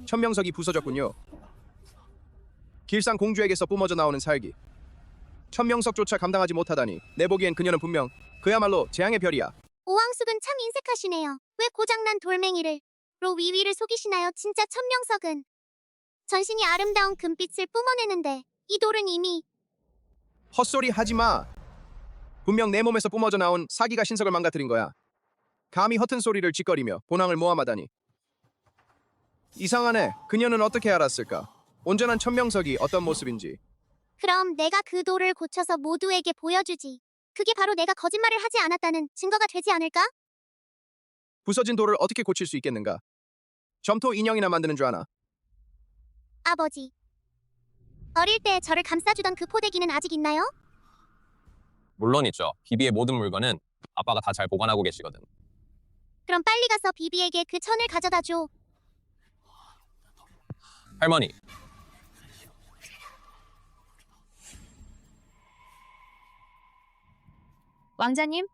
천명석이 부서졌군요. 길상 공주에게서 뿜어져 나오는 살기. 천명석조차 감당하지 못하다니 내 보기엔 그녀는 분명 그야말로 재앙의 별이야. 오왕숙은 참 인색하시네요. 왜 고장난 돌멩이를 로 위위를 속이시나요? 진짜 천명석은 전신이 아름다운 금빛을 뿜어내는데 이 돌은 이미 헛소리 하지 마. 분명 내 몸에서 뿜어져 나온 사기가 신석을 망가뜨린 거야. 감히 허튼 소리를 짓거리며 본왕을 모함하다니. 이상하네. 그녀는 어떻게 알았을까? 온전한 천명석이 어떤 모습인지. 그럼 내가 그 돌을 고쳐서 모두에게 보여주지. 그게 바로 내가 거짓말을 하지 않았다는 증거가 되지 않을까? 부서진 돌을 어떻게 고칠 수 있겠는가? 점토 인형이나 만드는 줄 아나? 아버지, 어릴 때 저를 감싸주던 그 포대기는 아직 있나요? 물론 있죠. 비비의 모든 물건은 아빠가 다 잘 보관하고 계시거든. 그럼 빨리 가서 비비에게 그 천을 가져다 줘. 할머니, 왕자님,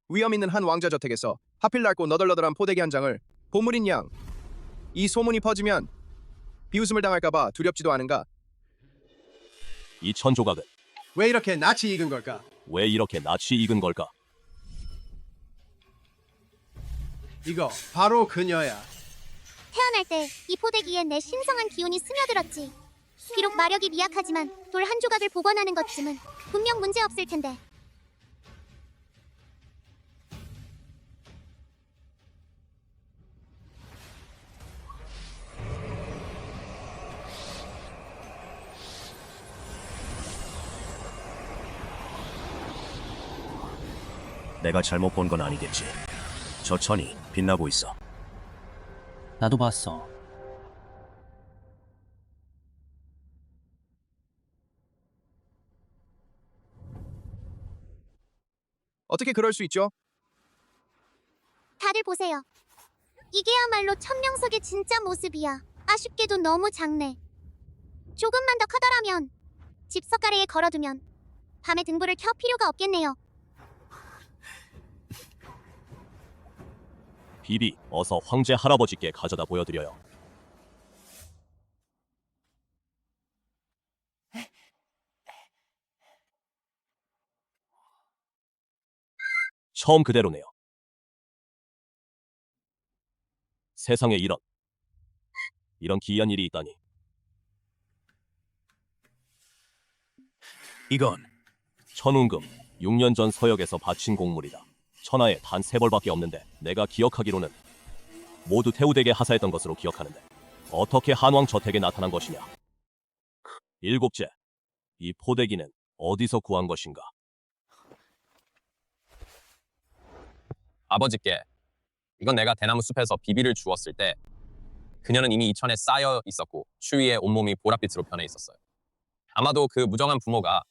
위험 있는 한 왕자 저택에서 하필 낡고 너덜너덜한 포대기 한 장을 보물인 양. 이 소문이 퍼지면 비웃음을 당할까봐 두렵지도 않은가? 이 천조각은 왜 이렇게 낯이 익은 걸까? 왜 이렇게 낯이 익은 걸까? 이거 바로 그녀야. 태어날 때 이 포대기에 내 신성한 기운이 스며들었지. 비록 마력이 미약하지만 돌 한 조각을 복원하는 것쯤은 분명 문제 없을 텐데. 내가 잘못 본 건 아니겠지. 저 천이 빛나고 있어. 나도 봤어. 어떻게 그럴 수 있죠? 다들 보세요. 이게야말로 천명석의 진짜 모습이야. 아쉽게도 너무 작네. 조금만 더 커다라면 집 석가래에 걸어두면 밤에 등불을 켤 필요가 없겠네요. 비비, 어서 황제 할아버지께 가져다 보여드려요. 처음 그대로네요. 세상에 이런 기이한 일이 있다니. 이건 천운금, 6년 전 서역에서 바친 곡물이다. 천하에 단 3벌밖에 없는데 내가 기억하기로는 모두 태우대게 하사했던 것으로 기억하는데 어떻게 한왕 저택에 나타난 것이냐. 7째, 이 포대기는 어디서 구한 것인가. 아버지께 이건 내가 대나무 숲에서 비비를 주었을 때 그녀는 이미 이 천에 쌓여 있었고 추위에 온몸이 보랏빛으로 변해 있었어요. 아마도 그 무정한 부모가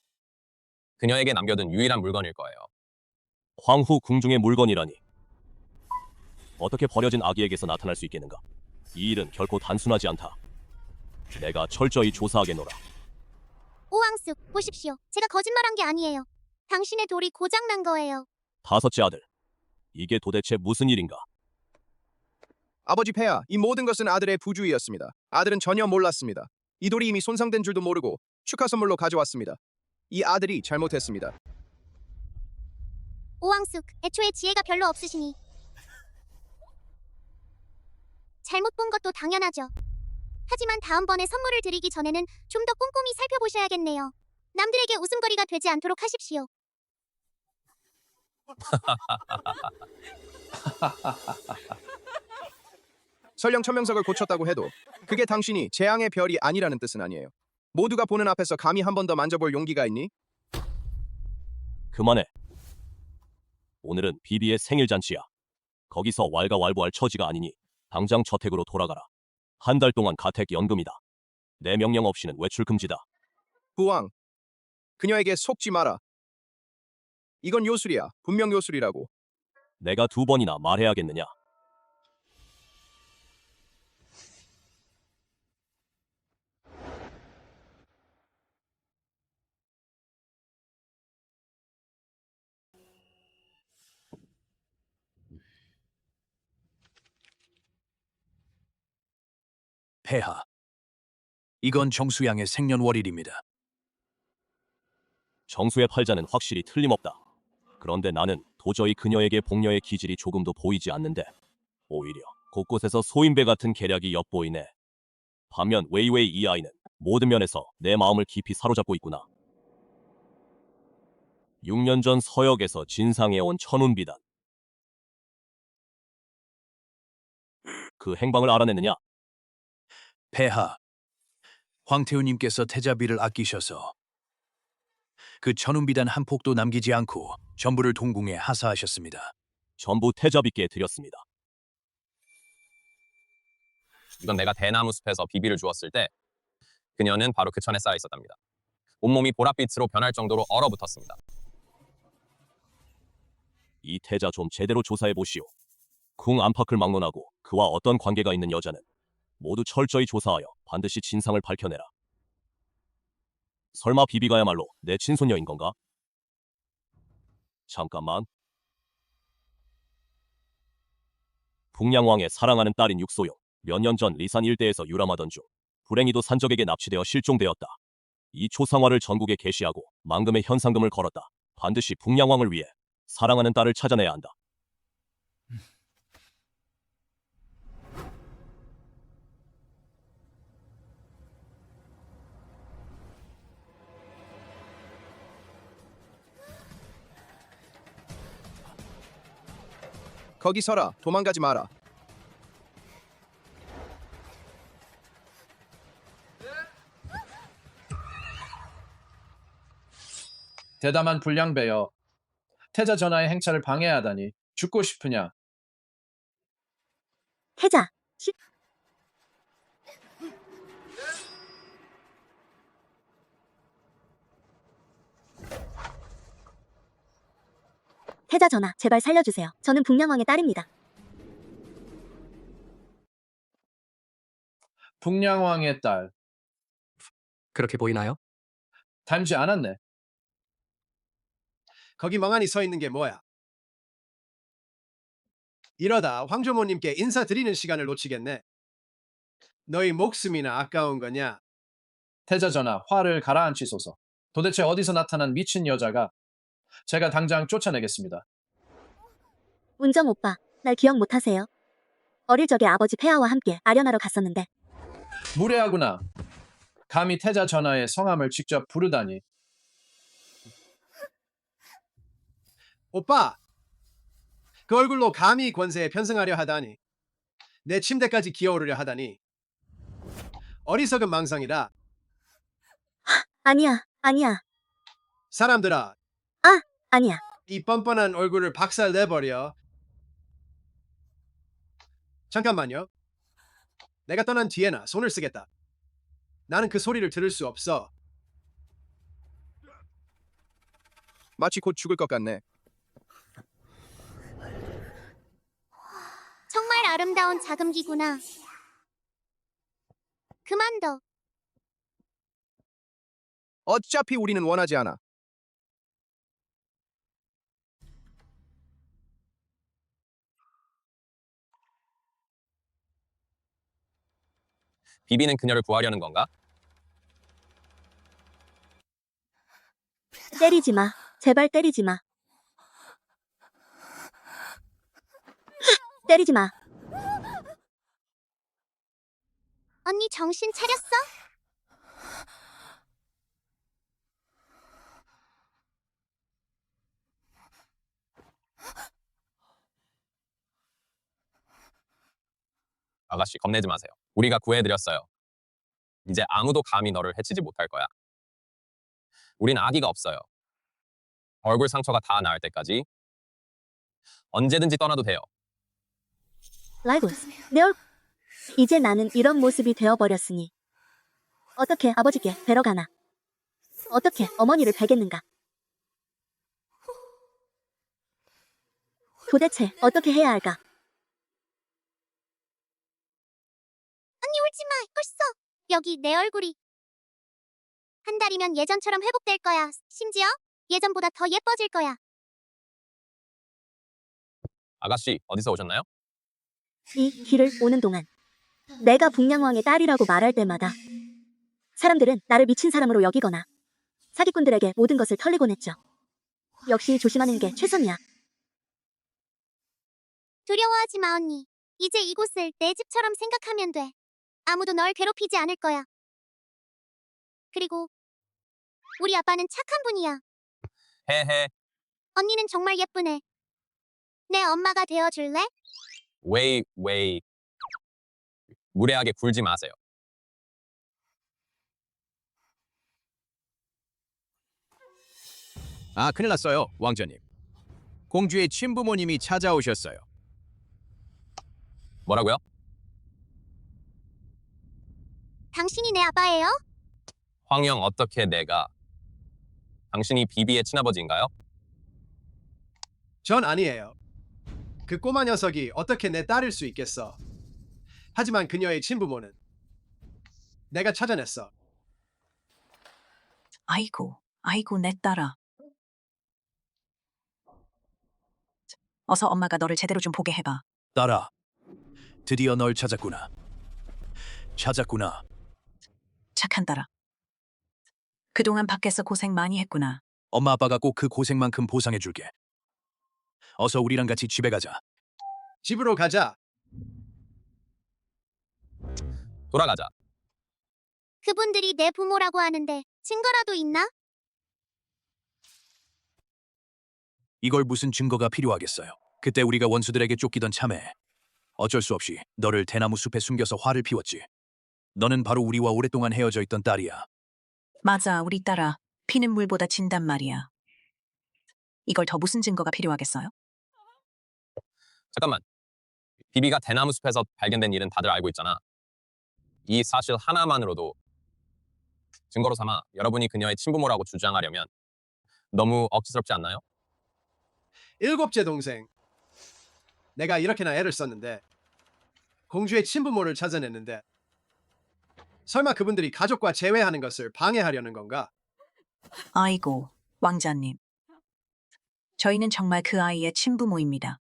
그녀에게 남겨둔 유일한 물건일 거예요. 황후 궁중의 물건이라니. 어떻게 버려진 아기에게서 나타날 수 있겠는가. 이 일은 결코 단순하지 않다. 내가 철저히 조사하겠노라. 오왕숙, 보십시오. 제가 거짓말한 게 아니에요. 당신의 돌이 고장난 거예요. 5째 아들, 이게 도대체 무슨 일인가. 아버지 폐하, 이 모든 것은 아들의 부주의였습니다. 아들은 전혀 몰랐습니다. 이 돌이 이미 손상된 줄도 모르고 축하 선물로 가져왔습니다. 이 아들이 잘못했습니다. 오왕숙, 애초에 지혜가 별로 없으시니 잘못 본 것도 당연하죠. 하지만 다음번에 선물을 드리기 전에는 좀 더 꼼꼼히 살펴보셔야겠네요. 남들에게 웃음거리가 되지 않도록 하십시오. 설령 천명석을 고쳤다고 해도 그게 당신이 재앙의 별이 아니라는 뜻은 아니에요. 모두가 보는 앞에서 감히 한 번 더 만져볼 용기가 있니? 그만해. 오늘은 비비의 생일 잔치야. 거기서 왈가왈부할 처지가 아니니 당장 저택으로 돌아가라. 한 달 동안 가택 연금이다. 내 명령 없이는 외출 금지다. 부왕, 그녀에게 속지 마라. 이건 요술이야. 분명 요술이라고. 내가 2번이나 말해야겠느냐. 폐하. 이건 정수양의 생년월일입니다. 정수의 팔자는 확실히 틀림없다. 그런데 나는 도저히 그녀에게 복녀의 기질이 조금도 보이지 않는데 오히려 곳곳에서 소인배 같은 계략이 엿보이네. 반면 웨이웨이 이 아이는 모든 면에서 내 마음을 깊이 사로잡고 있구나. 6년 전 서역에서 진상해온 천운비단. 그 행방을 알아냈느냐? 폐하. 황태우님께서 태자비를 아끼셔서 그 천운비단 한 폭도 남기지 않고 전부를 동궁에 하사하셨습니다. 전부 태자비께 드렸습니다. 이건 내가 대나무 숲에서 비비를 주었을 때 그녀는 바로 그 천에 쌓여 있었답니다. 온몸이 보랏빛으로 변할 정도로 얼어붙었습니다. 이 태자 좀 제대로 조사해 보시오. 궁 안팎을 막론하고 그와 어떤 관계가 있는 여자는 모두 철저히 조사하여 반드시 진상을 밝혀내라. 설마 비비가야말로 내 친손녀인 건가? 잠깐만. 북량왕의 사랑하는 딸인 육소용. 몇 년 전 리산 일대에서 유람하던 중 불행히도 산적에게 납치되어 실종되었다. 이 초상화를 전국에 게시하고 만금의 현상금을 걸었다. 반드시 북량왕을 위해 사랑하는 딸을 찾아내야 한다. 거기 서라. 도망가지 마라. 대담한 불량배여. 태자 전하의 행차를 방해하다니 죽고 싶으냐? 태자, 태자 전하, 제발 살려주세요. 저는 북량왕의 딸입니다. 북량왕의 딸. 그렇게 보이나요? 닮지 않았네. 거기 멍하니 서 있는 게 뭐야? 이러다 황조모님께 인사드리는 시간을 놓치겠네. 너희 목숨이나 아까운 거냐? 태자 전하, 화를 가라앉히소서. 도대체 어디서 나타난 미친 여자가? 제가 당장 쫓아내겠습니다. 운정 오빠, 날 기억 못하세요? 어릴 적에 아버지 폐하와 함께 아련하러 갔었는데 무례하구나. 감히 태자 전하의 성함을 직접 부르다니. 오빠! 그 얼굴로 감히 권세에 편승하려 하다니. 내 침대까지 기어오르려 하다니. 어리석은 망상이다. 아니야, 아니야, 사람들아, 아니야. 이 뻔뻔한 얼굴을 박살 내버려. 잠깐만요. 내가 떠난 뒤에나 손을 쓰겠다. 나는 그 소리를 들을 수 없어. 마치 곧 죽을 것 같네. 정말 아름다운 자금기구나. 그만둬. 어차피 우리는 원하지 않아. 비비는 그녀를 구하려는 건가? 때리지 마. 제발 때리지 마. 때리지 마. 언니 정신 차렸어? 아가씨, 겁내지 마세요. 우리가 구해드렸어요. 이제 아무도 감히 너를 해치지 못할 거야. 우린 아기가 없어요. 얼굴 상처가 다 나을 때까지 언제든지 떠나도 돼요. 라이고스, 이제 나는 이런 모습이 되어버렸으니 어떻게 아버지께 뵈러 가나? 어떻게 어머니를 뵈겠는가? 도대체 어떻게 해야 할까? 언니 울지 마, 벌써. 여기 내 얼굴이. 한 달이면 예전처럼 회복될 거야. 심지어 예전보다 더 예뻐질 거야. 아가씨, 어디서 오셨나요? 이 길을 오는 동안 내가 북량왕의 딸이라고 말할 때마다 사람들은 나를 미친 사람으로 여기거나 사기꾼들에게 모든 것을 털리곤 했죠. 역시 조심하는 게 최선이야. 두려워하지 마, 언니. 이제 이곳을 내 집처럼 생각하면 돼. 아무도 널 괴롭히지 않을 거야. 그리고 우리 아빠는 착한 분이야. 헤헤, 언니는 정말 예쁘네. 내 엄마가 되어줄래? 웨이. 무례하게 굴지 마세요. 아, 큰일 났어요, 왕자님. 공주의 친부모님이 찾아오셨어요. 뭐라고요? 당신이 내 아빠예요? 황영, 어떻게 내가 당신이 비비의 친아버지인가요? 전 아니에요. 그 꼬마 녀석이 어떻게 내 딸일 수 있겠어. 하지만 그녀의 친부모는 내가 찾아냈어. 아이고, 내 딸아. 어서 엄마가 너를 제대로 좀 보게 해봐. 딸아, 드디어 널 찾았구나. 착한 딸아. 그동안 밖에서 고생 많이 했구나. 엄마 아빠가 꼭 그 고생만큼 보상해줄게. 어서 우리랑 같이 집에 가자. 집으로 가자. 돌아가자. 그분들이 내 부모라고 하는데 증거라도 있나? 이걸 무슨 증거가 필요하겠어요. 그때 우리가 원수들에게 쫓기던 참에 어쩔 수 없이 너를 대나무 숲에 숨겨서 화를 피웠지. 너는 바로 우리와 오랫동안 헤어져 있던 딸이야. 맞아, 우리 딸아. 피는 물보다 진단 말이야. 이걸 더 무슨 증거가 필요하겠어요? 잠깐만. 비비가 대나무 숲에서 발견된 일은 다들 알고 있잖아. 이 사실 하나만으로도 증거로 삼아 여러분이 그녀의 친부모라고 주장하려면 너무 억지스럽지 않나요? 일곱째 동생. 내가 이렇게나 애를 썼는데 공주의 친부모를 찾아냈는데 설마 그분들이 가족과 재회하는 것을 방해하려는 건가? 아이고, 왕자님. 저희는 정말 그 아이의 친부모입니다.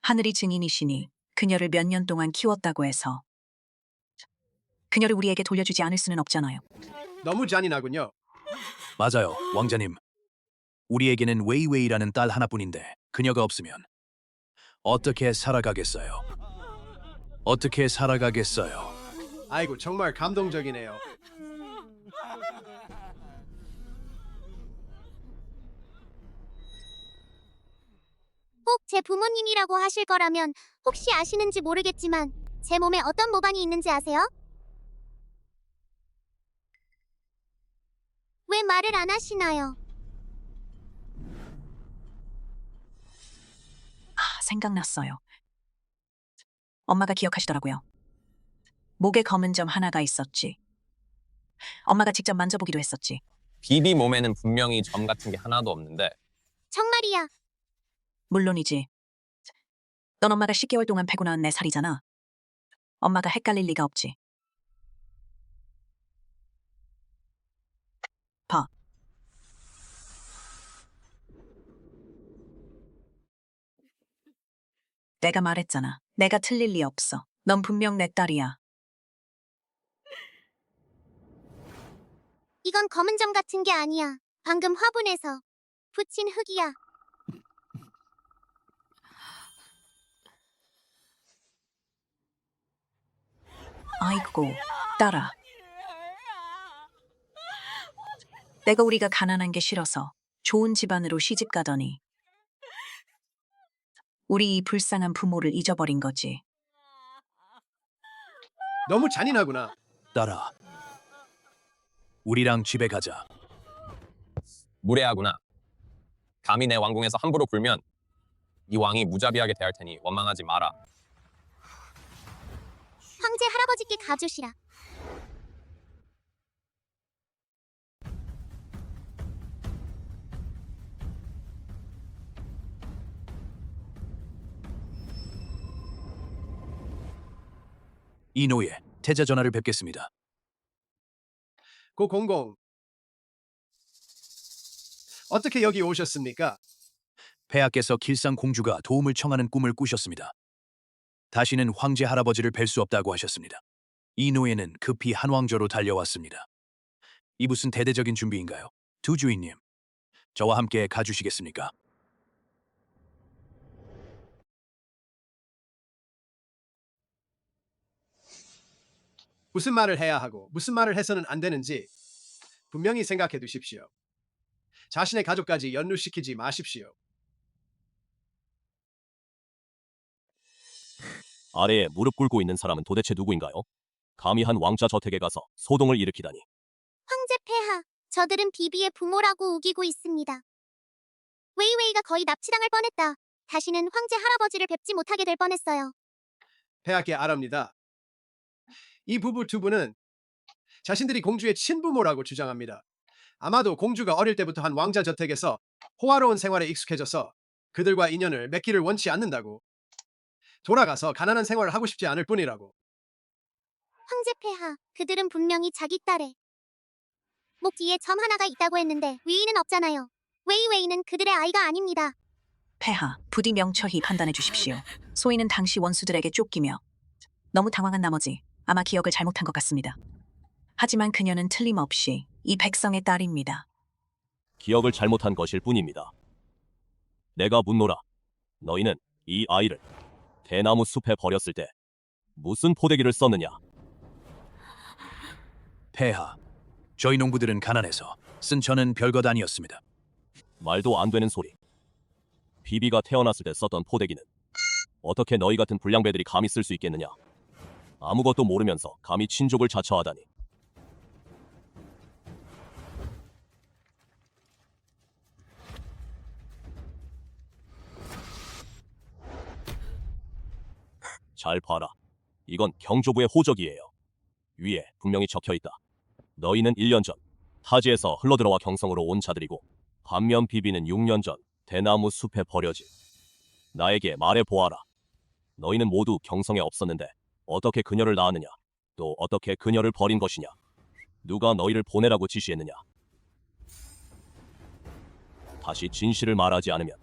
하늘이 증인이시니 그녀를 몇 년 동안 키웠다고 해서 그녀를 우리에게 돌려주지 않을 수는 없잖아요. 너무 잔인하군요. 맞아요, 왕자님. 우리에게는 웨이웨이라는 딸 하나뿐인데 그녀가 없으면 어떻게 살아가겠어요? 어떻게 살아가겠어요? 아이고, 정말 감동적이네요. 꼭 제 부모님이라고 하실 거라면 혹시 아시는지 모르겠지만 제 몸에 어떤 모반이 있는지 아세요? 왜 말을 안 하시나요? 생각났어요. 엄마가 기억하시더라고요. 목에 검은 점 하나가 있었지. 엄마가 직접 만져보기도 했었지. 비비 몸에는 분명히 점 같은 게 하나도 없는데 정말이야. 물론이지. 넌 엄마가 10개월 동안 패고 낳은 내 살이잖아. 엄마가 헷갈릴 리가 없지. 봐. 내가 말했잖아. 내가 틀릴 리 없어. 넌 분명 내 딸이야. 이건 검은 점 같은 게 아니야. 방금 화분에서 붙인 흙이야. 아이고, 딸아. 내가 우리가 가난한 게 싫어서 좋은 집안으로 시집 가더니 우리 이 불쌍한 부모를 잊어버린 거지. 너무 잔인하구나. 딸아, 우리랑 집에 가자. 무례하구나. 감히 내 왕궁에서 함부로 굴면 이 왕이 무자비하게 대할 테니 원망하지 마라. 황제 할아버지께 가주시라. 이 노예, 태자 전하를 뵙겠습니다. 고공공. 어떻게 여기 오셨습니까? 폐하께서 길상 공주가 도움을 청하는 꿈을 꾸셨습니다. 다시는 황제 할아버지를 뵐 수 없다고 하셨습니다. 이 노예는 급히 한왕저로 달려왔습니다. 이 무슨 대대적인 준비인가요? 두 주인님, 저와 함께 가주시겠습니까? 무슨 말을 해야 하고 무슨 말을 해서는 안 되는지 분명히 생각해 두십시오. 자신의 가족까지 연루시키지 마십시오. 아래에 무릎 꿇고 있는 사람은 도대체 누구인가요? 감히 한 왕자 저택에 가서 소동을 일으키다니. 황제 폐하, 저들은 비비의 부모라고 우기고 있습니다. 웨이웨이가 거의 납치당할 뻔했다. 다시는 황제 할아버지를 뵙지 못하게 될 뻔했어요. 폐하께 아랍니다. 이 부부 두 분은 자신들이 공주의 친부모라고 주장합니다. 아마도 공주가 어릴 때부터 한 왕자 저택에서 호화로운 생활에 익숙해져서 그들과 인연을 맺기를 원치 않는다고, 돌아가서 가난한 생활을 하고 싶지 않을 뿐이라고. 황제 폐하, 그들은 분명히 자기 딸의 목 뒤에 점 하나가 있다고 했는데 위인은 없잖아요. 웨이웨이는 그들의 아이가 아닙니다. 폐하, 부디 명철히 판단해 주십시오. 소인은 당시 원수들에게 쫓기며 너무 당황한 나머지 아마 기억을 잘못한 것 같습니다. 하지만 그녀는 틀림없이 이 백성의 딸입니다. 기억을 잘못한 것일 뿐입니다. 내가 묻노라. 너희는 이 아이를 대나무 숲에 버렸을 때 무슨 포대기를 썼느냐? 폐하, 저희 농부들은 가난해서 쓴 저는 별것 아니었습니다. 말도 안 되는 소리. 비비가 태어났을 때 썼던 포대기는 어떻게 너희 같은 불량배들이 감히 쓸 수 있겠느냐? 아무것도 모르면서 감히 친족을 자처하다니. 잘 봐라. 이건 경조부의 호적이에요. 위에 분명히 적혀있다. 너희는 1년 전 타지에서 흘러들어와 경성으로 온 자들이고 반면 비비는 6년 전 대나무 숲에 버려진. 나에게 말해보아라. 너희는 모두 경성에 없었는데 어떻게 그녀를 낳았느냐? 또 어떻게 그녀를 버린 것이냐? 누가 너희를 보내라고 지시했느냐? 다시 진실을 말하지 않으면,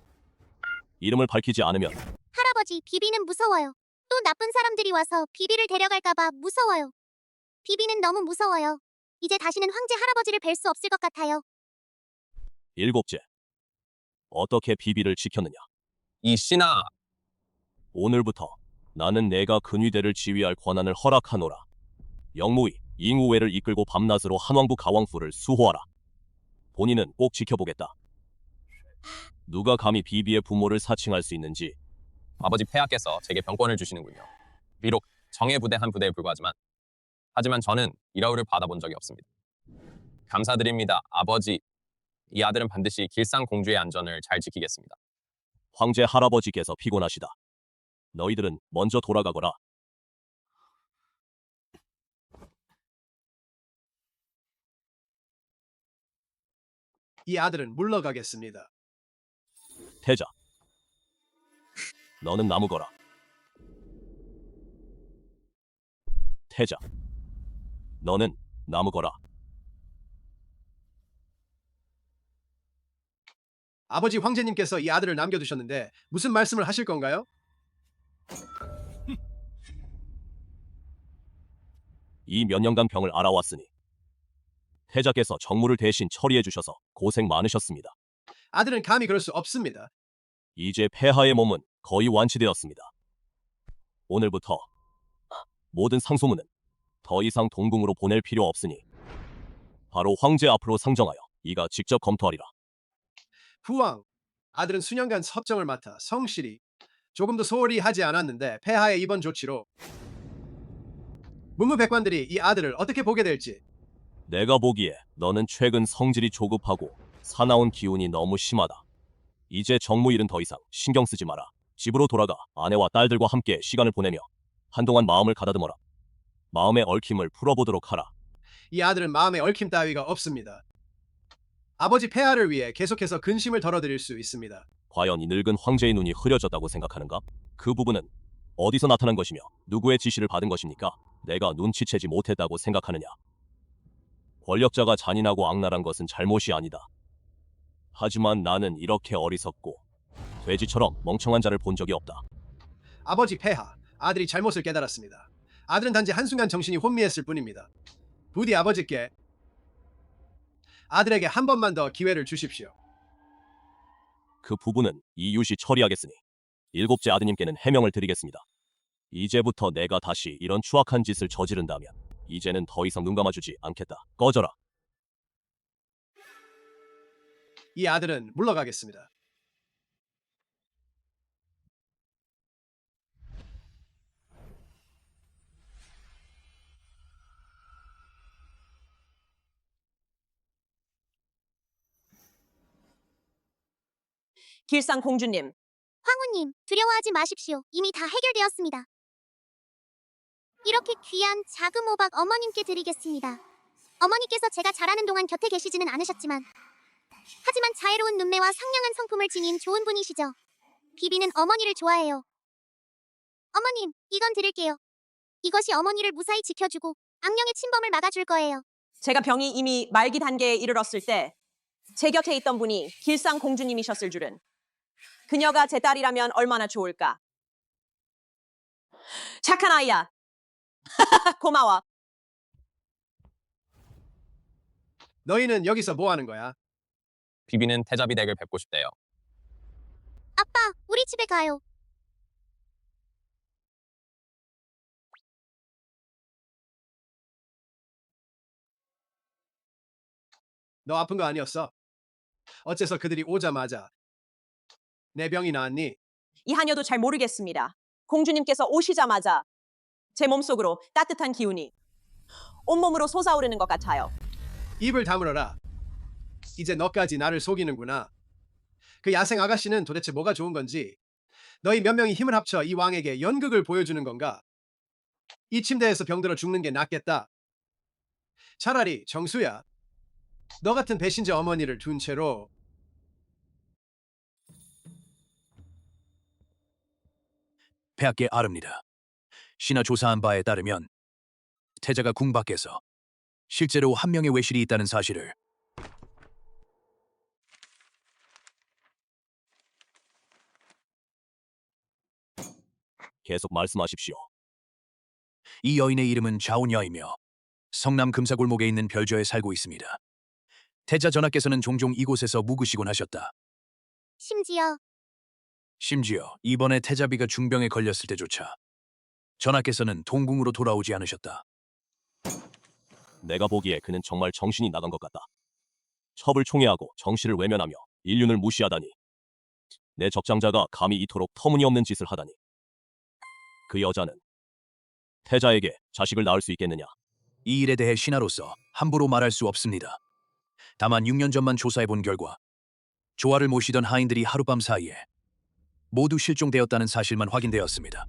이름을 밝히지 않으면 할아버지, 비비는 무서워요. 또 나쁜 사람들이 와서 비비를 데려갈까봐 무서워요. 비비는 너무 무서워요. 이제 다시는 황제 할아버지를 뵐 수 없을 것 같아요. 7째. 어떻게 비비를 지켰느냐? 이 신하, 오늘부터 나는 내가 근위대를 지휘할 권한을 허락하노라. 영무위 잉우회를 이끌고 밤낮으로 한왕부 가왕후를 수호하라. 본인은 꼭 지켜보겠다. 누가 감히 비비의 부모를 사칭할 수 있는지. 아버지 폐하께서 제게 병권을 주시는군요. 비록 정예 부대 한 부대에 불과하지만 하지만 저는 이라우를 받아본 적이 없습니다. 감사드립니다, 아버지. 이 아들은 반드시 길상 공주의 안전을 잘 지키겠습니다. 황제 할아버지께서 피곤하시다. 너희들은 먼저 돌아가거라. 이 아들은 물러가겠습니다. 태자, 너는 나무거라. 태자, 너는 나무거라. 아버지 황제님께서 이 아들을 남겨두셨는데 무슨 말씀을 하실 건가요? 이 몇 년간 병을 알아왔으니 태자께서 정무를 대신 처리해 주셔서 고생 많으셨습니다. 아들은 감히 그럴 수 없습니다. 이제 폐하의 몸은 거의 완치되었습니다. 오늘부터 모든 상소문은 더 이상 동궁으로 보낼 필요 없으니 바로 황제 앞으로 상정하여 이가 직접 검토하리라. 후왕, 아들은 수년간 섭정을 맡아 성실히 조금도 소홀히 하지 않았는데 폐하의 이번 조치로 문무백관들이 이 아들을 어떻게 보게 될지. 내가 보기에 너는 최근 성질이 조급하고 사나운 기운이 너무 심하다. 이제 정무일은 더 이상 신경 쓰지 마라. 집으로 돌아가 아내와 딸들과 함께 시간을 보내며 한동안 마음을 가다듬어라. 마음의 얽힘을 풀어보도록 하라. 이 아들은 마음에 얽힘 따위가 없습니다. 아버지 폐하를 위해 계속해서 근심을 덜어드릴 수 있습니다. 과연 이 늙은 황제의 눈이 흐려졌다고 생각하는가? 그 부분은 어디서 나타난 것이며 누구의 지시를 받은 것입니까? 내가 눈치채지 못했다고 생각하느냐? 권력자가 잔인하고 악랄한 것은 잘못이 아니다. 하지만 나는 이렇게 어리석고 돼지처럼 멍청한 자를 본 적이 없다. 아버지 폐하, 아들이 잘못을 깨달았습니다. 아들은 단지 한순간 정신이 혼미했을 뿐입니다. 부디 아버지께 아들에게 한 번만 더 기회를 주십시오. 그 부분은 이유시 처리하겠으니 7째 아드님께는 해명을 드리겠습니다. 이제부터 내가 다시 이런 추악한 짓을 저지른다면 이제는 더 이상 눈 감아주지 않겠다. 꺼져라. 이 아들은 물러가겠습니다. 길상 공주님, 황후님, 두려워하지 마십시오. 이미 다 해결되었습니다. 이렇게 귀한 자금 오박 어머님께 드리겠습니다. 어머니께서 제가 자라는 동안 곁에 계시지는 않으셨지만 하지만 자애로운 눈매와 상냥한 성품을 지닌 좋은 분이시죠. 비비는 어머니를 좋아해요. 어머님, 이건 드릴게요. 이것이 어머니를 무사히 지켜주고 악령의 침범을 막아줄 거예요. 제가 병이 이미 말기 단계에 이르렀을 때 제 곁에 있던 분이 길상 공주님이셨을 줄은. 그녀가 제 딸이라면 얼마나 좋을까. 착한 아이야. 고마워. 너희는 여기서 뭐 하는 거야? 비비는 태자비 댁을 뵙고 싶대요. 아빠, 우리 집에 가요. 너 아픈 거 아니었어? 어째서 그들이 오자마자 내 병이 나았니? 이 하녀도 잘 모르겠습니다. 공주님께서 오시자마자 제 몸속으로 따뜻한 기운이 온몸으로 솟아오르는 것 같아요. 입을 다물어라. 이제 너까지 나를 속이는구나. 그 야생 아가씨는 도대체 뭐가 좋은 건지, 너희 몇 명이 힘을 합쳐 이 왕에게 연극을 보여주는 건가? 이 침대에서 병들어 죽는 게 낫겠다. 차라리 정수야, 너 같은 배신자 어머니를 둔 채로 폐하께 아릅니다. 신하 조사한 바에 따르면 태자가 궁 밖에서 실제로 한 명의 외실이 있다는 사실을 계속 말씀하십시오. 이 여인의 이름은 좌우녀이며 성남 금사골목에 있는 별저에 살고 있습니다. 태자 전하께서는 종종 이곳에서 묵으시곤 하셨다. 심지어 이번에 태자비가 중병에 걸렸을 때조차 전하께서는 동궁으로 돌아오지 않으셨다. 내가 보기에 그는 정말 정신이 나간 것 같다. 첩을 총애하고 정실을 외면하며 인륜을 무시하다니. 내 적장자가 감히 이토록 터무니없는 짓을 하다니. 그 여자는 태자에게 자식을 낳을 수 있겠느냐? 이 일에 대해 신하로서 함부로 말할 수 없습니다. 다만 6년 전만 조사해 본 결과 조화를 모시던 하인들이 하룻밤 사이에 모두 실종되었다는 사실만 확인되었습니다.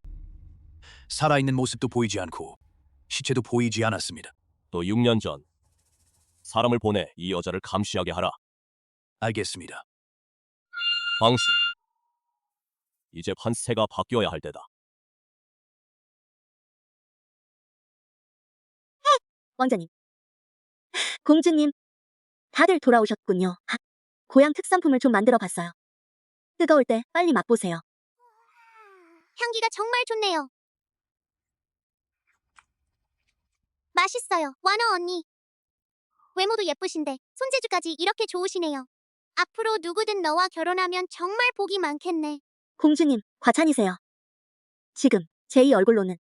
살아있는 모습도 보이지 않고 시체도 보이지 않았습니다. 또 6년 전 사람을 보내 이 여자를 감시하게 하라. 알겠습니다. 방수. 이제 판세가 바뀌어야 할 때다. 왕자님, 공주님, 다들 돌아오셨군요. 고향 특산품을 좀 만들어 봤어요. 뜨거울 때 빨리 맛보세요. 향기가 정말 좋네요. 맛있어요, 완어 언니. 외모도 예쁘신데 손재주까지 이렇게 좋으시네요. 앞으로 누구든 너와 결혼하면 정말 복이 많겠네. 공주님, 과찬이세요. 지금 제 이 얼굴로는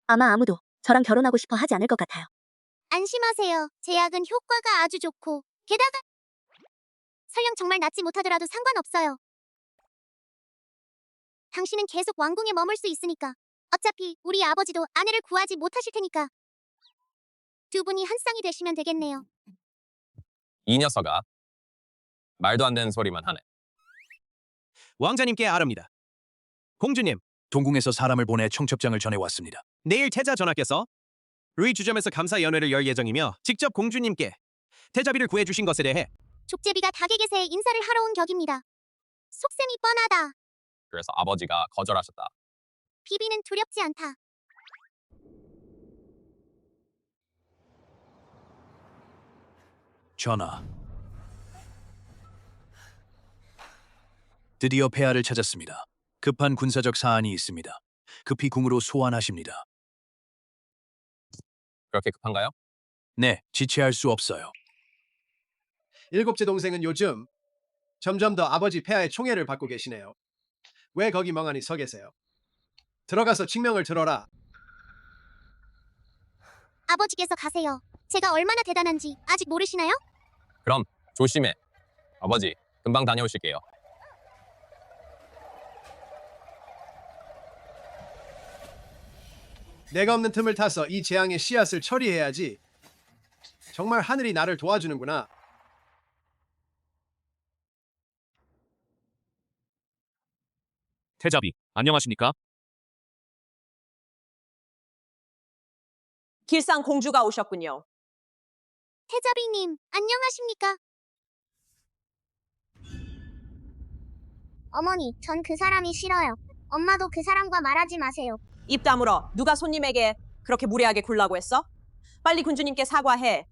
아마 아무도 저랑 결혼하고 싶어 하지 않을 것 같아요. 안심하세요. 제 약은 효과가 아주 좋고 게다가 설령 정말 낫지 못하더라도 상관없어요. 당신은 계속 왕궁에 머물 수 있으니까. 어차피 우리 아버지도 아내를 구하지 못하실 테니까. 두 분이 한 쌍이 되시면 되겠네요. 이 녀석아. 말도 안 되는 소리만 하네. 왕자님께 아릅니다. 공주님, 동궁에서 사람을 보내 청첩장을 전해왔습니다. 내일 태자 전하께서 루이 주점에서 감사 연회를 열 예정이며 직접 공주님께 태자비를 구해주신 것에 대해 족제비가 닭에게세 인사를 하러 온 격입니다. 속셈이 뻔하다. 그래서 아버지가 거절하셨다. 비비는 두렵지 않다. 전하, 드디어 폐하를 찾았습니다. 급한 군사적 사안이 있습니다. 급히 궁으로 소환하십니다. 그렇게 급한가요? 네, 지체할 수 없어요. 일곱째 동생은 요즘 점점 더 아버지 폐하의 총애를 받고 계시네요. 왜 거기 멍하니 서 계세요? 들어가서 직명을 들어라. 아버지께서 가세요. 제가 얼마나 대단한지 아직 모르시나요? 그럼 조심해. 아버지, 금방 다녀오실게요. 내가 없는 틈을 타서 이 재앙의 씨앗을 처리해야지. 정말 하늘이 나를 도와주는구나. 태자비, 안녕하십니까? 길상 공주가 오셨군요. 태자비님, 안녕하십니까? 어머니, 전 그 사람이 싫어요. 엄마도 그 사람과 말하지 마세요. 입 다물어. 누가 손님에게 그렇게 무례하게 굴라고 했어? 빨리 군주님께 사과해.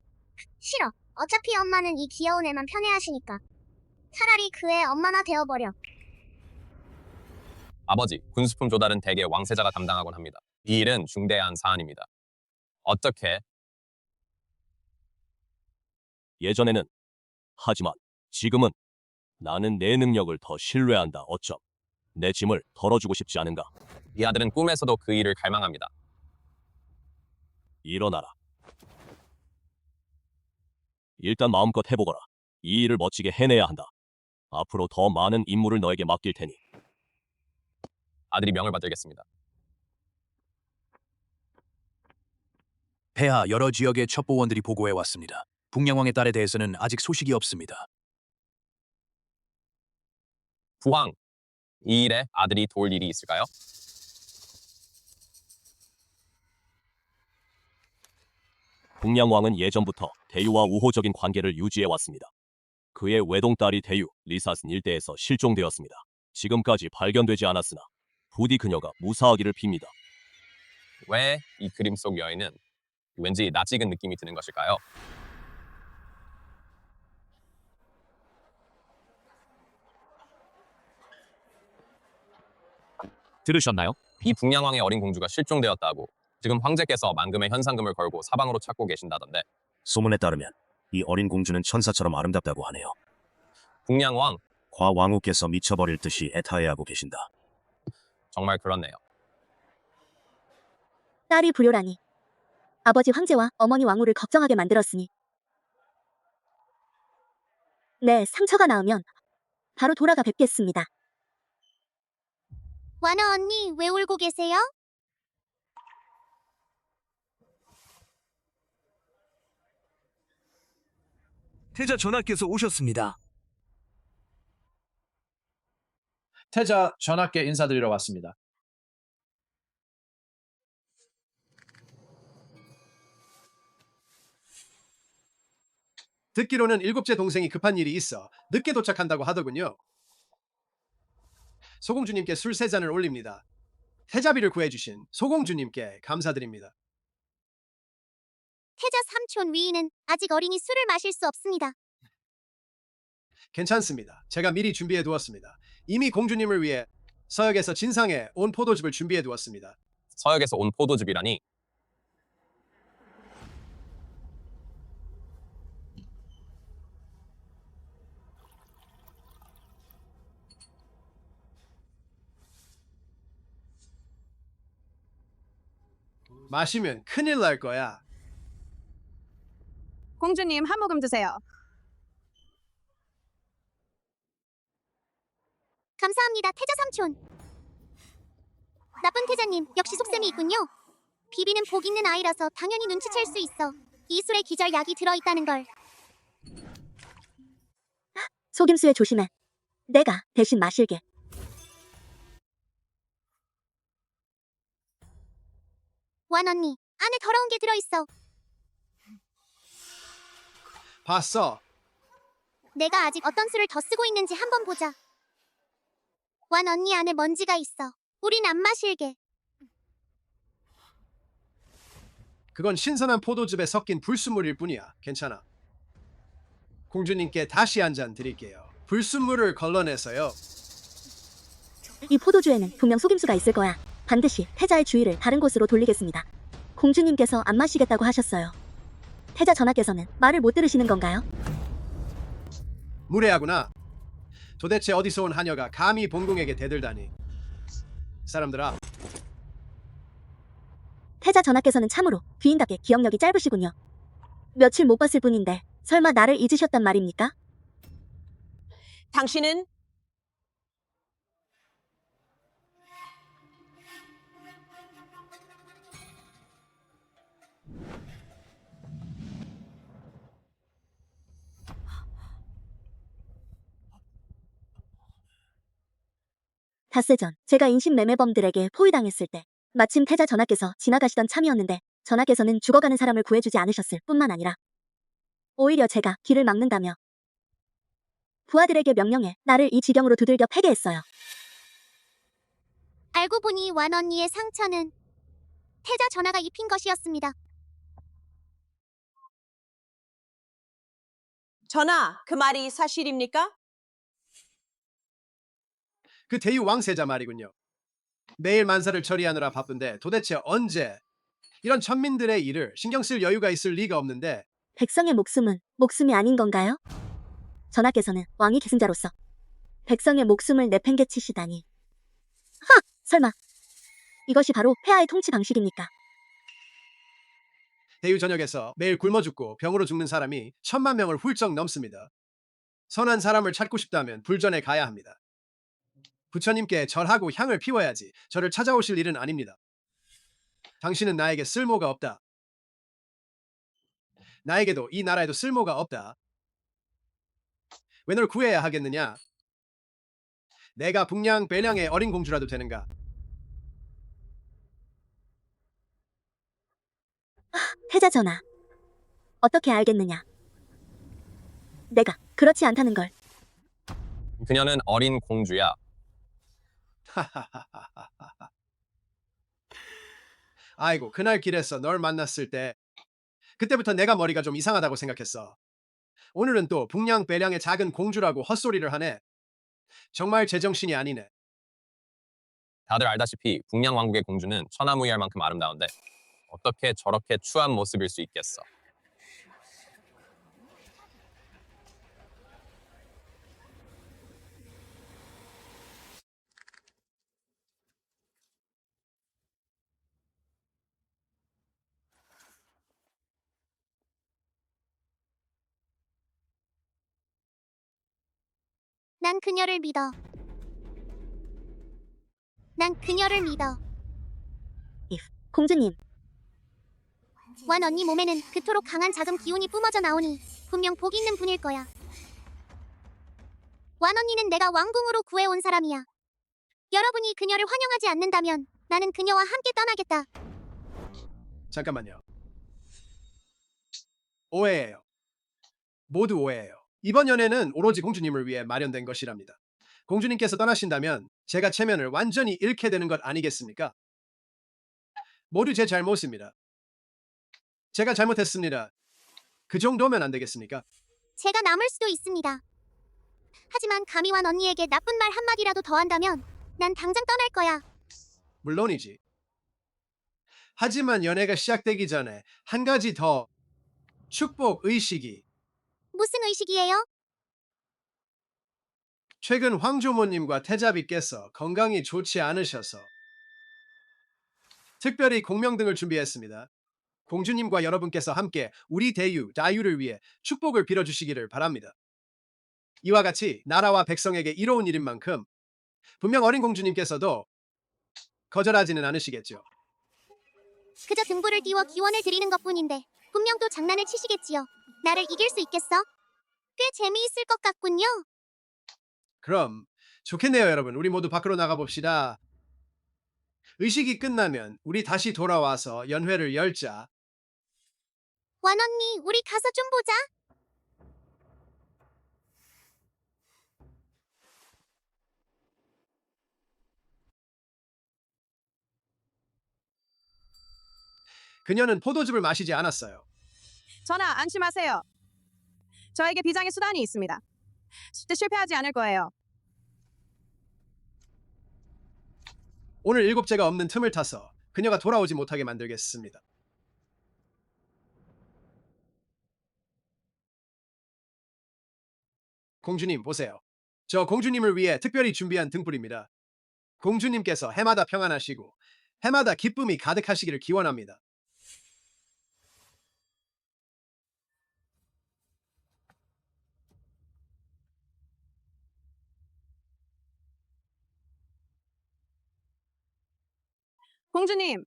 싫어. 어차피 엄마는 이 귀여운 애만 편애하시니까. 차라리 그 애 엄마나 되어버려. 아버지, 군수품 조달은 대개 왕세자가 담당하곤 합니다. 이 일은 중대한 사안입니다. 어떻게? 예전에는. 하지만 지금은 나는 내 능력을 더 신뢰한다. 어쩜 내 짐을 덜어주고 싶지 않은가? 이 아들은 꿈에서도 그 일을 갈망합니다. 일어나라. 일단 마음껏 해보거라. 이 일을 멋지게 해내야 한다. 앞으로 더 많은 임무를 너에게 맡길 테니 아들이 명을 받들겠습니다. 폐하 여러 지역의 첩보원들이 보고해 왔습니다. 북량왕의 딸에 대해서는 아직 소식이 없습니다. 부왕, 이 일에 아들이 도울 일이 있을까요? 북량왕은 예전부터 대유와 우호적인 관계를 유지해 왔습니다. 그의 외동딸이 대유, 리사슨 일대에서 실종되었습니다. 지금까지 발견되지 않았으나 부디 그녀가 무사하기를 빕니다. 왜 이 그림 속 여인은 왠지 낯익은 느낌이 드는 것일까요? 들으셨나요? 이 북량왕의 어린 공주가 실종되었다고 지금 황제께서 만금의 현상금을 걸고 사방으로 찾고 계신다던데 소문에 따르면 이 어린 공주는 천사처럼 아름답다고 하네요. 북량왕, 과왕후께서 미쳐버릴 듯이 애타해하고 계신다. 정말 그렇네요. 딸이 불효라니. 아버지 황제와 어머니 왕후를 걱정하게 만들었으니. 네, 상처가 나으면 바로 돌아가 뵙겠습니다. 와나 언니, 왜 울고 계세요? 태자 전하께서 오셨습니다. 태자 전하께 인사드리러 왔습니다. 듣기로는 일곱째 동생이 급한 일이 있어 늦게 도착한다고 하더군요. 소공주님께 술 3잔을 올립니다. 태자비를 구해주신 소공주님께 감사드립니다. 태자 삼촌 위인은 아직 어리니 술을 마실 수 없습니다. 괜찮습니다. 제가 미리 준비해 두었습니다. 이미 공주님을 위해 서역에서 진상에 온 포도즙을 준비해 두었습니다. 서역에서 온 포도즙이라니 마시면 큰일 날 거야. 공주님 한 모금 드세요. 감사합니다, 태자 삼촌. 나쁜 태자님, 역시 속셈이 있군요. 비비는 복 있는 아이라서 당연히 눈치챌 수 있어. 이 술에 기절 약이 들어있다는 걸. 속임수에 조심해. 내가 대신 마실게. 완 언니, 안에 더러운 게 들어있어. 봤어. 내가 아직 어떤 술을 더 쓰고 있는지 한번 보자. 완 언니 안에 먼지가 있어. 우린 안 마실게. 그건 신선한 포도즙에 섞인 불순물일 뿐이야. 괜찮아. 공주님께 다시 한 잔 드릴게요. 불순물을 걸러내서요. 이 포도주에는 분명 속임수가 있을 거야. 반드시 태자의 주의를 다른 곳으로 돌리겠습니다. 공주님께서 안 마시겠다고 하셨어요. 태자 전하께서는 말을 못 들으시는 건가요? 무례하구나. 도대체 어디서 온 하녀가 감히 본궁에게 대들다니. 사람들아, 태자 전하께서는 참으로 귀인답게 기억력이 짧으시군요. 며칠 못 봤을 뿐인데 설마 나를 잊으셨단 말입니까? 당신은 닷새 전 제가 인신매매범들에게 포위당했을 때 마침 태자 전하께서 지나가시던 참이었는데 전하께서는 죽어가는 사람을 구해주지 않으셨을 뿐만 아니라 오히려 제가 길을 막는다며 부하들에게 명령해 나를 이 지경으로 두들겨 패게 했어요. 알고 보니 완 언니의 상처는 태자 전하가 입힌 것이었습니다. 전하, 그 말이 사실입니까? 그 대유 왕세자 말이군요. 매일 만사를 처리하느라 바쁜데 도대체 언제 이런 천민들의 일을 신경 쓸 여유가 있을 리가 없는데 백성의 목숨은 목숨이 아닌 건가요? 전하께서는 왕위 계승자로서 백성의 목숨을 내팽개치시다니. 하! 설마 이것이 바로 폐하의 통치 방식입니까? 대유 전역에서 매일 굶어 죽고 병으로 죽는 사람이 1000만 명을 훌쩍 넘습니다. 선한 사람을 찾고 싶다면 불전에 가야 합니다. 부처님께 절하고 향을 피워야지 저를 찾아오실 일은 아닙니다. 당신은 나에게 쓸모가 없다. 나에게도 이 나라에도 쓸모가 없다. 왜 널 구해야 하겠느냐? 내가 북량 배량의 어린 공주라도 되는가? 태자 전하. 어떻게 알겠느냐? 내가 그렇지 않다는 걸. 그녀는 어린 공주야. 아이고, 그날 길에서 널 만났을 때 그때부터 내가 머리가 좀 이상하다고 생각했어. 오늘은 또 북량 배량의 작은 공주라고 헛소리를 하네. 정말 제정신이 아니네. 다들 알다시피 북량 왕국의 공주는 천하무희할 만큼 아름다운데 어떻게 저렇게 추한 모습일 수 있겠어. 난 그녀를 믿어. 난 그녀를 믿어. 공주님. 완 언니 몸에는 그토록 강한 자금 기운이 뿜어져 나오니 분명 복 있는 분일 거야. 완 언니는 내가 왕궁으로 구해온 사람이야. 여러분이 그녀를 환영하지 않는다면 나는 그녀와 함께 떠나겠다. 잠깐만요. 오해예요. 모두 오해예요. 이번 연애는 오로지 공주님을 위해 마련된 것이랍니다. 공주님께서 떠나신다면 제가 체면을 완전히 잃게 되는 것 아니겠습니까? 모두 제 잘못입니다. 제가 잘못했습니다. 그 정도면 안 되겠습니까? 제가 남을 수도 있습니다. 하지만 감히 완 언니에게 나쁜 말 한마디라도 더 한다면 난 당장 떠날 거야. 물론이지. 하지만 연애가 시작되기 전에 한 가지 더 축복 의식이. 무슨 의식이에요? 최근 황조모님과 태자비께서 건강이 좋지 않으셔서 특별히 공명등을 준비했습니다. 공주님과 여러분께서 함께 우리 대유, 다유를 위해 축복을 빌어주시기를 바랍니다. 이와 같이 나라와 백성에게 이로운 일인 만큼 분명 어린 공주님께서도 거절하지는 않으시겠죠. 그저 등불을 띄워 기원을 드리는 것뿐인데 분명 또 장난을 치시겠지요. 나를 이길 수 있겠어? 꽤 재미있을 것 같군요. 그럼 좋겠네요, 여러분. 우리 모두 밖으로 나가봅시다. 의식이 끝나면 우리 다시 돌아와서 연회를 열자. 완 언니, 우리 가서 좀 보자. 그녀는 포도즙을 마시지 않았어요. 전하, 안심하세요. 저에게 비장의 수단이 있습니다. 절대 실패하지 않을 거예요. 오늘 일곱째가 없는 틈을 타서 그녀가 돌아오지 못하게 만들겠습니다. 공주님, 보세요. 저 공주님을 위해 특별히 준비한 등불입니다. 공주님께서 해마다 평안하시고 해마다 기쁨이 가득하시기를 기원합니다. 공주님,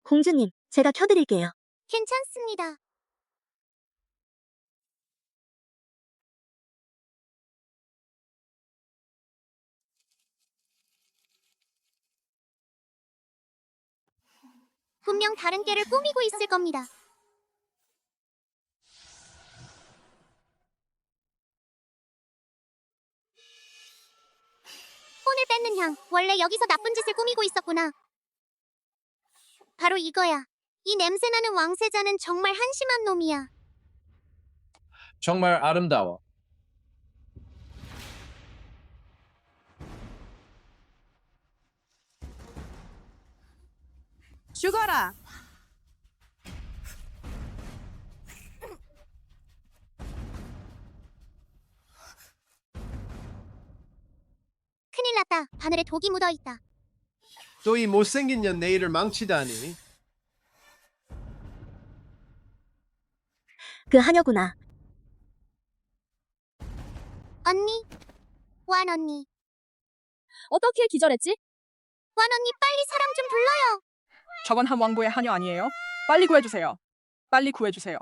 공주님, 제가 켜드릴게요. 괜찮습니다. 분명 다른 깨를 꾸미고 있을 겁니다. 혼을 뺏는 향, 원래 여기서 나쁜 짓을 꾸미고 있었구나. 바로 이거야. 이 냄새나는 왕세자는 정말 한심한 놈이야. 정말 아름다워. 죽어라. 큰일 났다. 바늘에 독이 묻어있다. 또 이 못생긴 년 내일을 망치다니. 그 하녀구나. 언니, 완 언니. 어떻게 기절했지? 완 언니 빨리 사람 좀 불러요. 저건 한 왕보의 하녀 아니에요? 빨리 구해주세요. 빨리 구해주세요.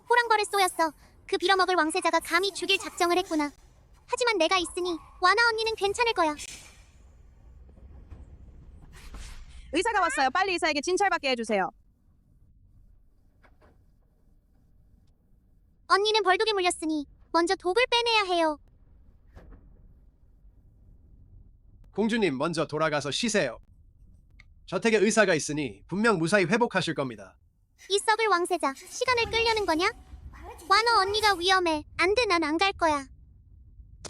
호랑벌에 쏘였어. 그 빌어먹을 왕세자가 감히 죽일 작정을 했구나. 하지만 내가 있으니 와나 언니는 괜찮을 거야. 의사가 왔어요. 빨리 의사에게 진찰받게 해주세요. 언니는 벌독에 물렸으니 먼저 독을 빼내야 해요. 공주님 먼저 돌아가서 쉬세요. 저택에 의사가 있으니 분명 무사히 회복하실 겁니다. 이 썩을 왕세자, 시간을 끌려는 거냐? 와너 언니가 위험해. 안 돼, 난 안 갈 거야.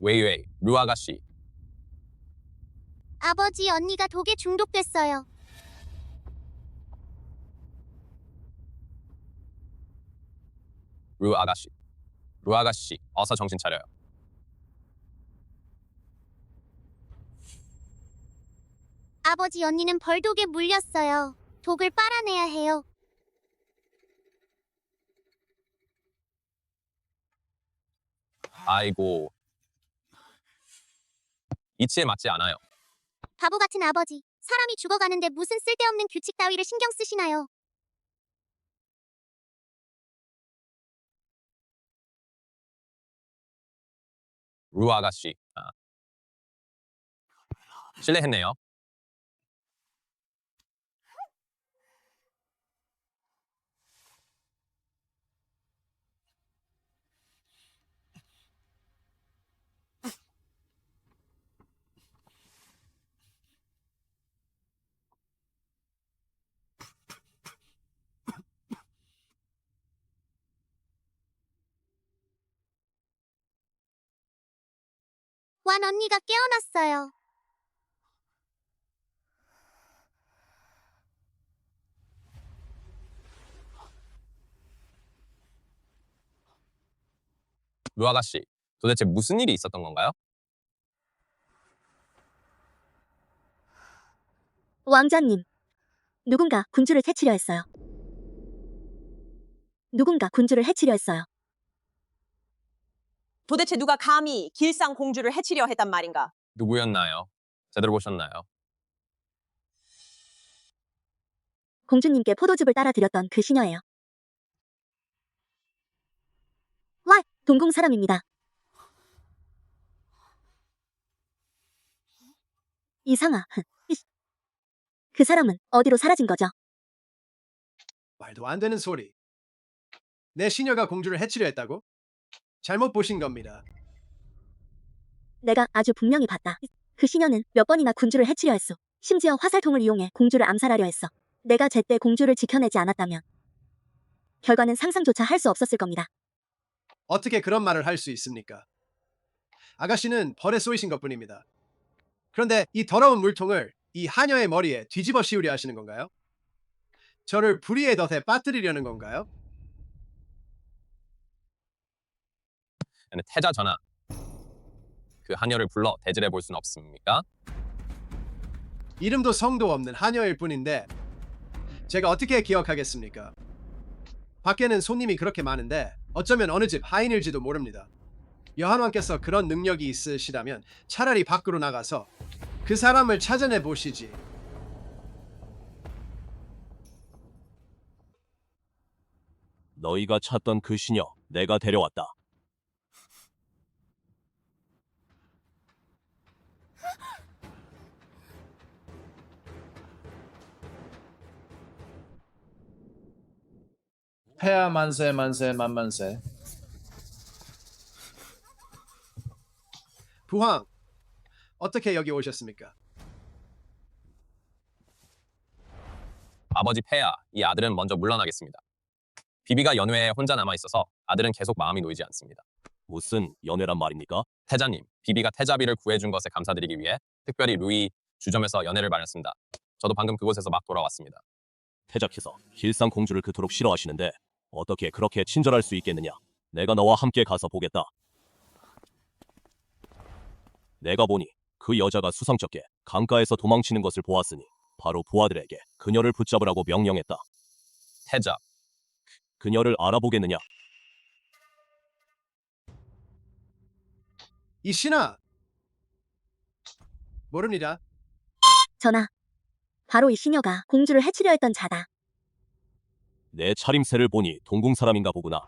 웨이웨이, 루 아가씨. 아버지, 언니가 독에 중독됐어요. 루 아가씨. 루 아가씨, 어서 정신 차려요. 아버지, 언니는 벌독에 물렸어요. 독을 빨아내야 해요. 아이고. 이치에 맞지 않아요. 바보 같은 아버지, 사람이 죽어가는데 무슨 쓸데없는 규칙 따위를 신경 쓰시나요? 루 아가씨. 실례했네요. 완 언니가 깨어났어요. 루 아가씨, 도대체 무슨 일이 있었던 건가요? 왕자님. 누군가 군주를 해치려 했어요. 누군가 군주를 해치려 했어요. 도대체 누가 감히 길상 공주를 해치려 했단 말인가? 누구였나요? 제대로 보셨나요? 공주님께 포도즙을 따라 드렸던 그 시녀예요. 와, 동궁 사람입니다. 이상아. 그 사람은 어디로 사라진 거죠? 말도 안 되는 소리. 내 시녀가 공주를 해치려 했다고? 잘못 보신 겁니다. 내가 아주 분명히 봤다. 그 시녀는 몇 번이나 군주를 해치려 했어. 심지어 화살통을 이용해 공주를 암살하려 했어. 내가 제때 공주를 지켜내지 않았다면 결과는 상상조차 할 수 없었을 겁니다. 어떻게 그런 말을 할 수 있습니까? 아가씨는 벌에 쏘이신 것뿐입니다. 그런데 이 더러운 물통을 이 하녀의 머리에 뒤집어 씌우려 하시는 건가요? 저를 불의의 덫에 빠뜨리려는 건가요? 태자 전하, 그 하녀를 불러 대질해 볼 수는 없습니까? 이름도 성도 없는 하녀일 뿐인데 제가 어떻게 기억하겠습니까? 밖에는 손님이 그렇게 많은데 어쩌면 어느 집 하인일지도 모릅니다. 여한왕께서 그런 능력이 있으시다면 차라리 밖으로 나가서 그 사람을 찾아내 보시지. 너희가 찾던 그 시녀 내가 데려왔다. 폐하 만세 만세 만만세. 부황, 어떻게 여기 오셨습니까? 아버지 폐하, 이 아들은 먼저 물러나겠습니다. 비비가 연회에 혼자 남아있어서 아들은 계속 마음이 놓이지 않습니다. 무슨 연회란 말입니까? 태자님, 비비가 태자비를 구해준 것에 감사드리기 위해 특별히 루이 주점에서 연회를 마련했습니다. 저도 방금 그곳에서 막 돌아왔습니다. 태자께서 길상 공주를 그토록 싫어하시는데 어떻게 그렇게 친절할 수 있겠느냐? 내가 너와 함께 가서 보겠다. 내가 보니 그 여자가 수상쩍게 강가에서 도망치는 것을 보았으니 바로 부하들에게 그녀를 붙잡으라고 명령했다. 태자, 그녀를 알아보겠느냐? 이 신하 모릅니다. 전하. 바로 이 시녀가 공주를 해치려 했던 자다. 내 차림새를 보니 동궁 사람인가 보구나.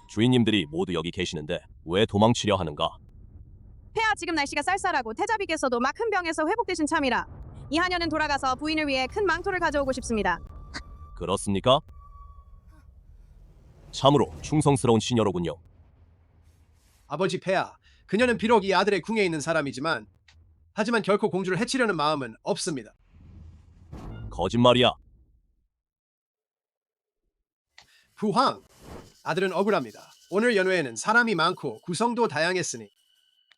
주인님들이 모두 여기 계시는데 왜 도망치려 하는가? 폐하 지금 날씨가 쌀쌀하고 태자비께서도 막 큰 병에서 회복되신 참이라 이 하녀는 돌아가서 부인을 위해 큰 망토를 가져오고 싶습니다. 그렇습니까? 참으로 충성스러운 시녀로군요. 아버지 폐하, 그녀는 비록 이 아들의 궁에 있는 사람이지만 하지만 결코 공주를 해치려는 마음은 없습니다. 거짓말이야. 부황, 아들은 억울합니다. 오늘 연회에는 사람이 많고 구성도 다양했으니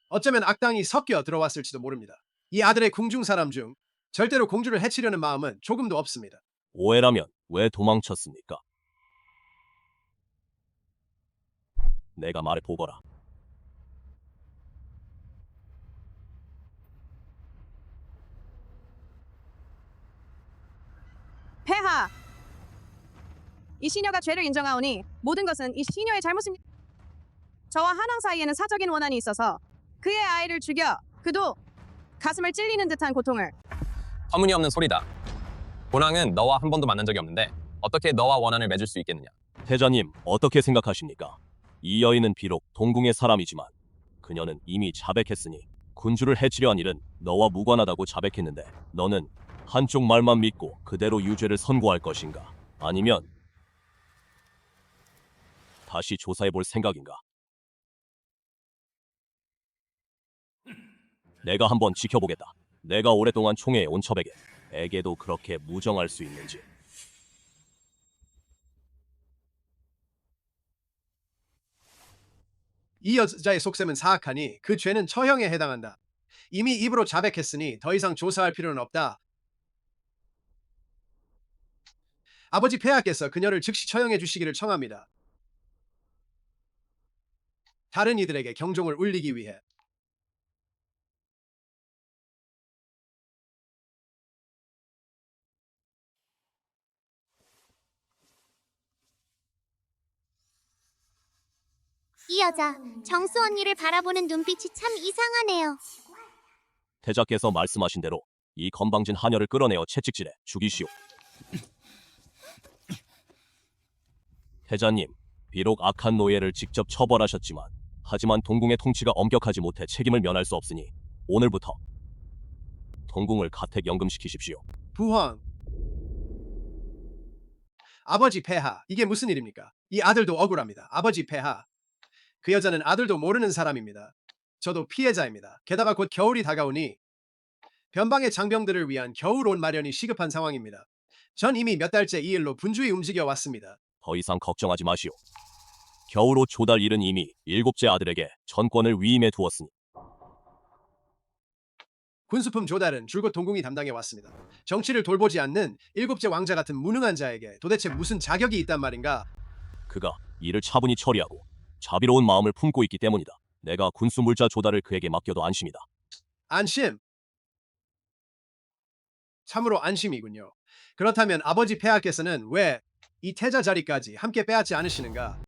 어쩌면 악당이 섞여 들어왔을지도 모릅니다. 이 아들의 궁중 사람 중 절대로 공주를 해치려는 마음은 조금도 없습니다. 오해라면 왜 도망쳤습니까? 내가 말해보거라. 폐하, 이 시녀가 죄를 인정하오니 모든 것은 이 시녀의 잘못입니다. 저와 한왕 사이에는 사적인 원한이 있어서 그의 아이를 죽여 그도 가슴을 찔리는 듯한 고통을. 터무니없는 소리다. 본왕은 너와 한 번도 만난 적이 없는데 어떻게 너와 원한을 맺을 수 있겠느냐? 태자님, 어떻게 생각하십니까? 이 여인은 비록 동궁의 사람이지만 그녀는 이미 자백했으니 군주를 해치려 한 일은 너와 무관하다고 자백했는데 너는 한쪽 말만 믿고 그대로 유죄를 선고할 것인가? 아니면 다시 조사해볼 생각인가? 내가 한번 지켜보겠다. 내가 오랫동안 총회에 온 첩에게도 그렇게 무정할 수 있는지. 이 여자의 속셈은 사악하니 그 죄는 처형에 해당한다. 이미 입으로 자백했으니 더 이상 조사할 필요는 없다. 아버지 폐하께서 그녀를 즉시 처형해 주시기를 청합니다. 다른 이들에게 경종을 울리기 위해. 이 여자, 정수 언니를 바라보는 눈빛이 참 이상하네요. 태자께서 말씀하신 대로 이 건방진 하녀를 끌어내어 채찍질해 죽이시오. 태자님, 비록 악한 노예를 직접 처벌하셨지만 하지만 동궁의 통치가 엄격하지 못해 책임을 면할 수 없으니 오늘부터 동궁을 가택 연금시키십시오. 부황. 아버지 폐하, 이게 무슨 일입니까? 이 아들도 억울합니다. 아버지 폐하. 그 여자는 아들도 모르는 사람입니다. 저도 피해자입니다. 게다가 곧 겨울이 다가오니 변방의 장병들을 위한 겨울 옷 마련이 시급한 상황입니다. 전 이미 몇 달째 이 일로 분주히 움직여 왔습니다. 더 이상 걱정하지 마시오. 겨울옷 조달 일은 이미 7째 아들에게 전권을 위임해 두었으니 군수품 조달은 줄곧 동궁이 담당해 왔습니다. 정치를 돌보지 않는 7째 왕자 같은 무능한 자에게 도대체 무슨 자격이 있단 말인가? 그가 일을 차분히 처리하고 자비로운 마음을 품고 있기 때문이다. 내가 군수 물자 조달을 그에게 맡겨도 안심이다. 안심. 참으로 안심이군요. 그렇다면 아버지 폐하께서는 왜 이 태자 자리까지 함께 빼앗지 않으시는가?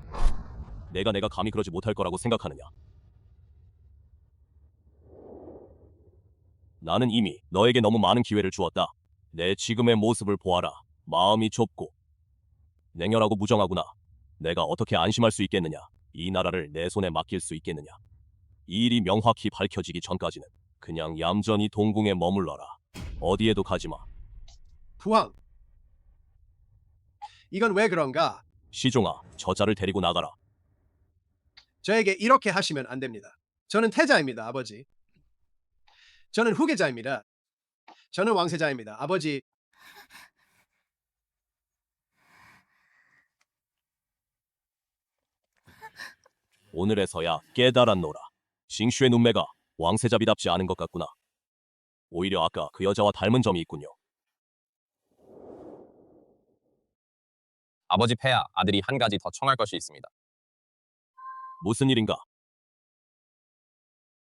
내가 감히 그러지 못할 거라고 생각하느냐? 나는 이미 너에게 너무 많은 기회를 주었다. 내 지금의 모습을 보아라. 마음이 좁고 냉혈하고 무정하구나. 내가 어떻게 안심할 수 있겠느냐? 이 나라를 내 손에 맡길 수 있겠느냐? 이 일이 명확히 밝혀지기 전까지는 그냥 얌전히 동궁에 머물러라. 어디에도 가지마. 부황. 이건 왜 그런가? 시종아, 저자를 데리고 나가라. 저에게 이렇게 하시면 안 됩니다. 저는 태자입니다, 아버지. 저는 후계자입니다. 저는 왕세자입니다, 아버지. 오늘에서야 깨달았노라. 싱슈의 눈매가 왕세자비답지 않은 것 같구나. 오히려 아까 그 여자와 닮은 점이 있군요. 아버지 폐하, 아들이 한 가지 더 청할 것이 있습니다. 무슨 일인가?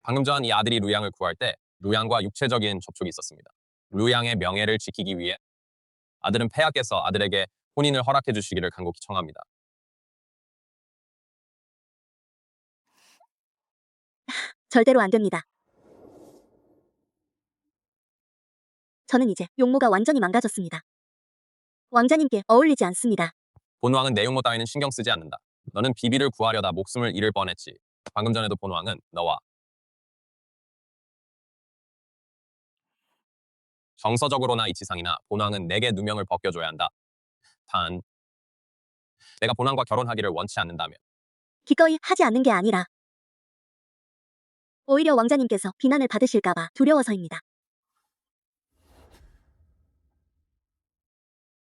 방금 전 이 아들이 루양을 구할 때 루양과 육체적인 접촉이 있었습니다. 류양의 명예를 지키기 위해 아들은 폐하께서 아들에게 혼인을 허락해 주시기를 간곡히 청합니다. 절대로 안 됩니다. 저는 이제 용모가 완전히 망가졌습니다. 왕자님께 어울리지 않습니다. 본왕은 내 용모 따위는 신경 쓰지 않는다. 너는 비비를 구하려다 목숨을 잃을 뻔했지. 방금 전에도 본왕은 너와 정서적으로나 이치상이나 본왕은 내게 누명을 벗겨줘야 한다. 단, 내가 본왕과 결혼하기를 원치 않는다면 기꺼이 하지 않는 게 아니라 오히려 왕자님께서 비난을 받으실까봐 두려워서입니다.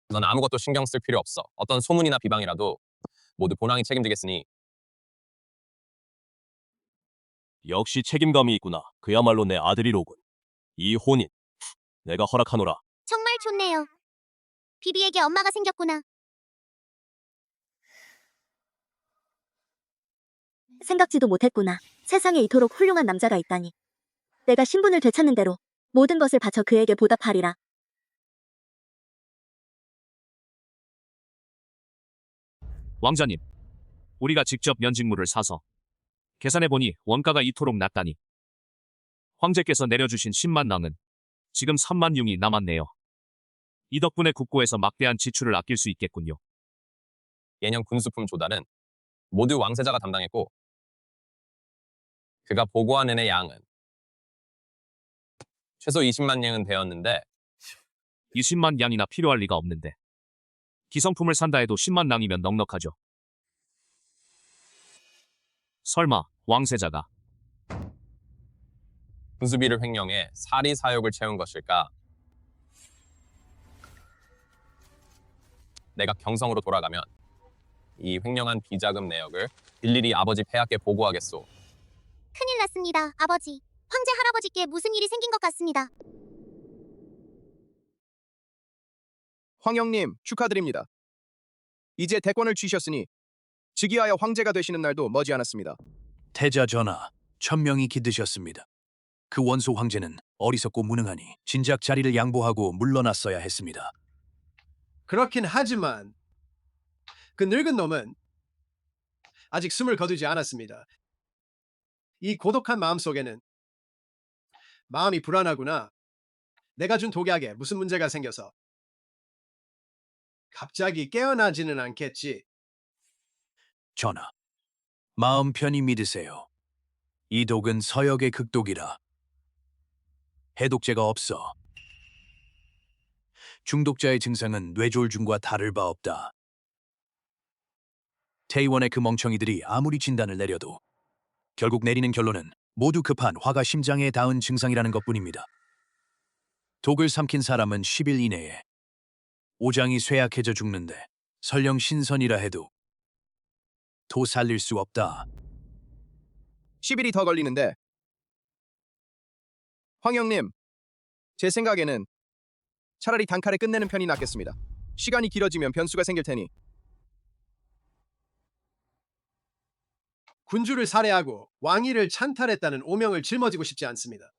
넌 아무것도 신경 쓸 필요 없어. 어떤 소문이나 비방이라도 모두 본왕이 책임지겠으니 역시 책임감이 있구나. 그야말로 내 아들이로군. 이 혼인 내가 허락하노라. 정말 좋네요. 비비에게 엄마가 생겼구나. 생각지도 못했구나. 세상에 이토록 훌륭한 남자가 있다니. 내가 신분을 되찾는 대로 모든 것을 바쳐 그에게 보답하리라. 왕자님, 우리가 직접 연직물을 사서 계산해보니 원가가 이토록 낮다니. 황제께서 내려주신 10만 낭은 지금 3만 융이 남았네요. 이 덕분에 국고에서 막대한 지출을 아낄 수 있겠군요. 예년 군수품 조달은 모두 왕세자가 담당했고 그가 보고한 은의 양은 최소 20만 냥은 되었는데 20만 양이나 필요할 리가 없는데. 기성품을 산다 해도 10만 낭이면 넉넉하죠. 설마 왕세자가 군수비를 횡령해 사리 사욕을 채운 것일까? 내가 경성으로 돌아가면 이 횡령한 비자금 내역을 일일이 아버지 폐하께 보고하겠소. 큰일 났습니다, 아버지. 황제 할아버지께 무슨 일이 생긴 것 같습니다. 황영님 축하드립니다. 이제 대권을 쥐셨으니 즉위하여 황제가 되시는 날도 머지않았습니다. 태자 전하, 천명이 기드셨습니다. 그 원소 황제는 어리석고 무능하니 진작 자리를 양보하고 물러났어야 했습니다. 그렇긴 하지만 그 늙은 놈은 아직 숨을 거두지 않았습니다. 이 고독한 마음속에는 마음이 불안하구나. 내가 준 독약에 무슨 문제가 생겨서 갑자기 깨어나지는 않겠지. 전하, 마음 편히 믿으세요. 이 독은 서역의 극독이라 해독제가 없어. 중독자의 증상은 뇌졸중과 다를 바 없다. 태의원의 그 멍청이들이 아무리 진단을 내려도 결국 내리는 결론은 모두 급한 화가 심장에 닿은 증상이라는 것뿐입니다. 독을 삼킨 사람은 10일 이내에 오장이 쇠약해져 죽는데 설령 신선이라 해도 도 살릴 수 없다. 10일이 더 걸리는데. 황영님, 제 생각에는 차라리 단칼에 끝내는 편이 낫겠습니다. 시간이 길어지면 변수가 생길 테니. 군주를 살해하고 왕위를 찬탈했다는 오명을 짊어지고 싶지 않습니다.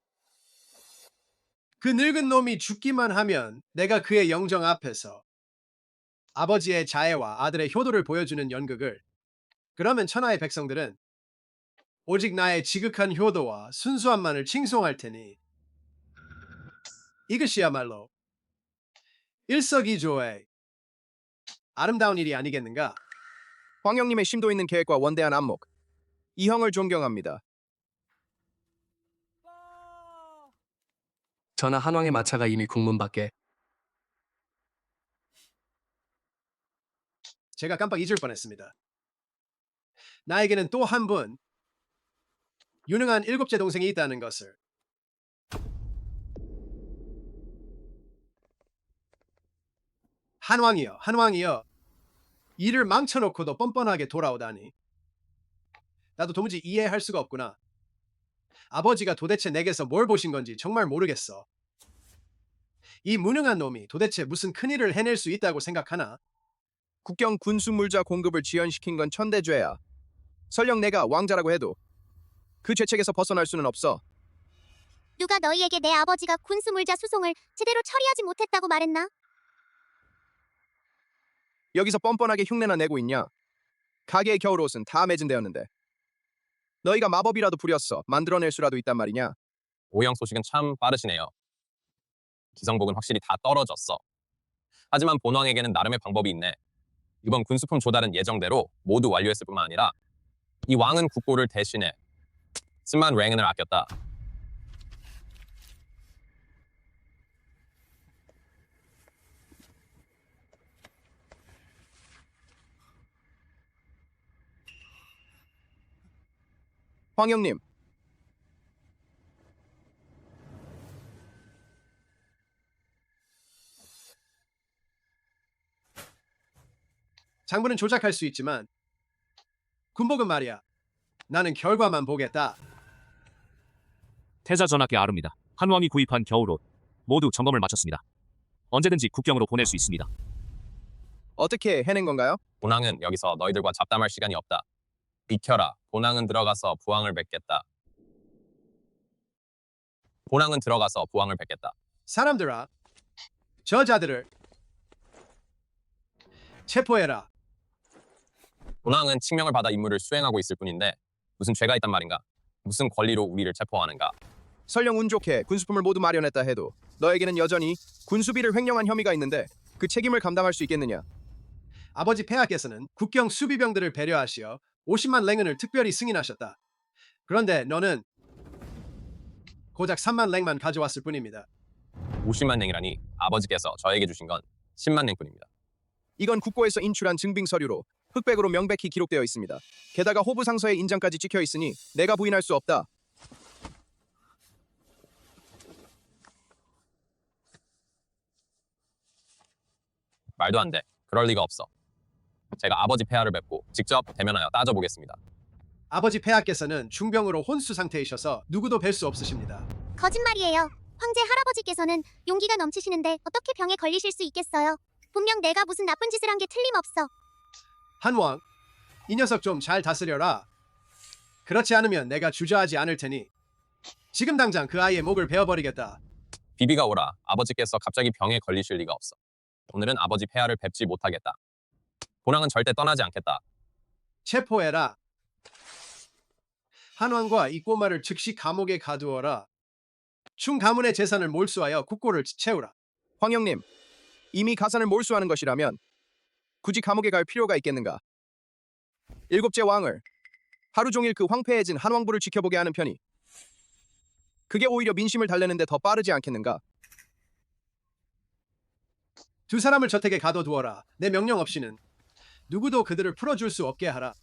그 늙은 놈이 죽기만 하면 내가 그의 영정 앞에서 아버지의 자애와 아들의 효도를 보여주는 연극을, 그러면 천하의 백성들은 오직 나의 지극한 효도와 순수함만을 칭송할 테니 이것이야말로 일석이조의 아름다운 일이 아니겠는가? 황영님의 심도 있는 계획과 원대한 안목, 이 형을 존경합니다. 전하, 한왕의 마차가 이미 국문 밖에. 제가 깜빡 잊을 뻔했습니다. 나에게는 또 한 분 유능한 7째 동생이 있다는 것을. 한왕이여, 일을 망쳐놓고도 뻔뻔하게 돌아오다니. 나도 도무지 이해할 수가 없구나. 아버지가 도대체 내게서 뭘 보신 건지 정말 모르겠어. 이 무능한 놈이 도대체 무슨 큰일을 해낼 수 있다고 생각하나? 국경 군수물자 공급을 지연시킨 건 천대죄야. 설령 내가 왕자라고 해도 그 죄책에서 벗어날 수는 없어. 누가 너희에게 내 아버지가 군수물자 수송을 제대로 처리하지 못했다고 말했나? 여기서 뻔뻔하게 흉내나 내고 있냐? 가게의 겨울옷은 다 매진되었는데 너희가 마법이라도 부렸어 만들어낼 수라도 있단 말이냐? 오영 소식은 참 빠르시네요. 기성복은 확실히 다 떨어졌어. 하지만 본왕에게는 나름의 방법이 있네. 이번 군수품 조달은 예정대로 모두 완료했을 뿐만 아니라 이 왕은 국고를 대신해 쓴만 랭은을 아꼈다. 황영님, 장부는 조작할 수 있지만 군복은 말이야. 나는 결과만 보겠다. 태자 전하께 아릅니다. 한왕이 구입한 겨울옷 모두 점검을 마쳤습니다. 언제든지 국경으로 보낼 수 있습니다. 어떻게 해낸 건가요? 본왕은 여기서 너희들과 잡담할 시간이 없다. 비켜라. 본왕은 들어가서 부왕을 뵙겠다. 본왕은 들어가서 부왕을 뵙겠다. 사람들아, 저자들을 체포해라. 본왕은 칙명을 받아 임무를 수행하고 있을 뿐인데 무슨 죄가 있단 말인가? 무슨 권리로 우리를 체포하는가? 설령 운 좋게 군수품을 모두 마련했다 해도 너에게는 여전히 군수비를 횡령한 혐의가 있는데 그 책임을 감당할 수 있겠느냐? 아버지 폐하께서는 국경 수비병들을 배려하시어 50만 랭은을 특별히 승인하셨다. 그런데 너는 고작 3만 랭만 가져왔을 뿐입니다. 50만 랭이라니 아버지께서 저에게 주신 건 10만 랭뿐입니다. 이건 국고에서 인출한 증빙 서류로 흑백으로 명백히 기록되어 있습니다. 게다가 호부 상서의 인장까지 찍혀 있으니 내가 부인할 수 없다. 말도 안 돼. 그럴 리가 없어. 제가 아버지 폐하를 뵙고 직접 대면하여 따져보겠습니다. 아버지 폐하께서는 중병으로 혼수 상태이셔서 누구도 뵐 수 없으십니다. 거짓말이에요. 황제 할아버지께서는 용기가 넘치시는데 어떻게 병에 걸리실 수 있겠어요? 분명 내가 무슨 나쁜 짓을 한 게 틀림없어. 한왕, 이 녀석 좀 잘 다스려라. 그렇지 않으면 내가 주저하지 않을 테니 지금 당장 그 아이의 목을 베어버리겠다. 비비가 오라. 아버지께서 갑자기 병에 걸리실 리가 없어. 오늘은 아버지 폐하를 뵙지 못하겠다. 본왕은 절대 떠나지 않겠다. 체포해라. 한왕과 이 꼬마를 즉시 감옥에 가두어라. 충 가문의 재산을 몰수하여 국고를 채우라. 황영님, 이미 가산을 몰수하는 것이라면 굳이 감옥에 갈 필요가 있겠는가? 일곱째 왕을 하루 종일 그 황폐해진 한왕부를 지켜보게 하는 편이 그게 오히려 민심을 달래는데 더 빠르지 않겠는가? 두 사람을 저택에 가둬두어라. 내 명령 없이는 누구도 그들을 풀어줄 수 없게 하라.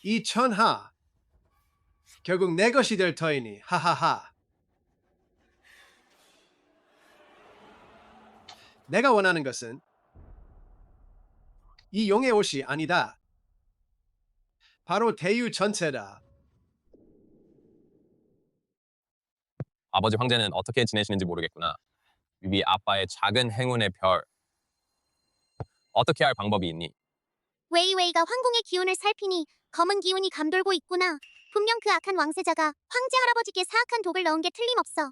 이 천하 결국 내 것이 될 터이니 하하하. 내가 원하는 것은 이 용의 옷이 아니다. 바로 대유 전체다. 아버지 황제는 어떻게 지내시는지 모르겠구나. 비비 아빠의 작은 행운의 별. 어떻게 할 방법이 있니? 웨이웨이가 황궁의 기운을 살피니 검은 기운이 감돌고 있구나. 분명 그 악한 왕세자가 황제 할아버지께 사악한 독을 넣은 게 틀림없어.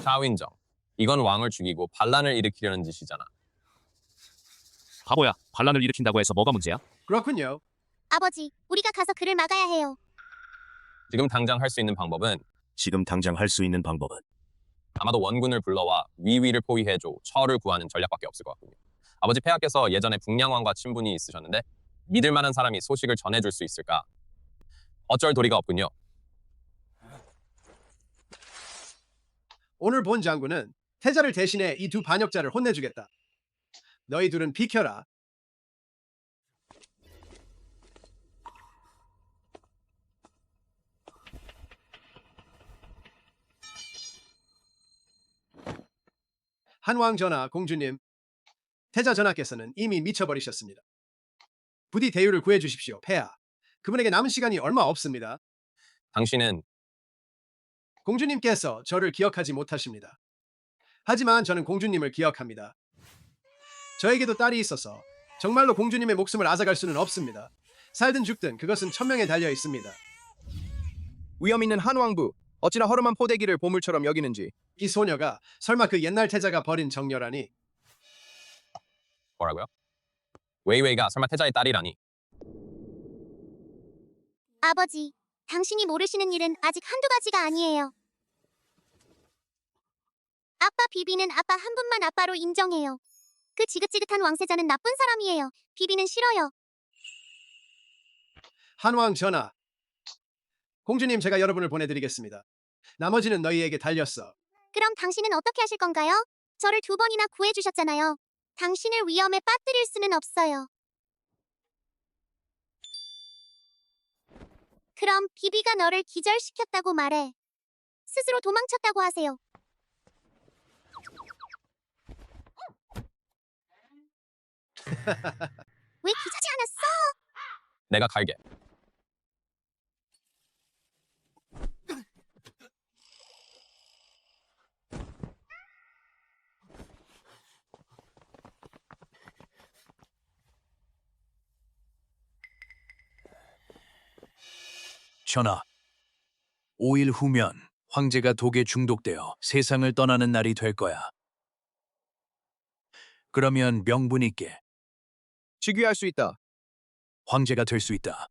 샤윈정. 이건 왕을 죽이고 반란을 일으키려는 짓이잖아. 바보야. 반란을 일으킨다고 해서 뭐가 문제야? 그렇군요. 아버지, 우리가 가서 그를 막아야 해요. 지금 당장 할 수 있는 방법은 아마도 원군을 불러와 위위를 포위해줘 처를 구하는 전략밖에 없을 것 같군요. 아버지 폐하께서 예전에 북량왕과 친분이 있으셨는데 믿을 만한 사람이 소식을 전해줄 수 있을까? 어쩔 도리가 없군요. 오늘 본 장군은 태자를 대신해 이 두 반역자를 혼내주겠다. 너희 둘은 비켜라. 한왕 전하, 공주님, 태자 전하께서는 이미 미쳐버리셨습니다. 부디 대유를 구해주십시오, 폐하. 그분에게 남은 시간이 얼마 없습니다. 당신은 공주님께서 저를 기억하지 못하십니다. 하지만 저는 공주님을 기억합니다. 저에게도 딸이 있어서 정말로 공주님의 목숨을 앗아갈 수는 없습니다. 살든 죽든 그것은 천명에 달려 있습니다. 위험 있는 한왕부, 어찌나 허름한 포대기를 보물처럼 여기는지. 이 소녀가 설마 그 옛날 태자가 버린 정녀라니? 뭐라고요? 웨이웨이가 설마 태자의 딸이라니? 아버지, 당신이 모르시는 일은 아직 한두 가지가 아니에요. 아빠 비비는 아빠 한 분만 아빠로 인정해요. 그 지긋지긋한 왕세자는 나쁜 사람이에요. 비비는 싫어요. 한왕 전하, 공주님 제가 여러분을 보내드리겠습니다. 나머지는 너희에게 달렸어. 그럼 당신은 어떻게 하실 건가요? 저를 2번이나 구해주셨잖아요. 당신을 위험에 빠뜨릴 수는 없어요. 그럼 비비가 너를 기절시켰다고 말해. 스스로 도망쳤다고 하세요. 왜 기자지 않았어? 내가 갈게. 전하, 5일 후면 황제가 독에 중독되어 세상을 떠나는 날이 될 거야. 그러면 명분 있게 즉위할 수 있다. 황제가 될 수 있다.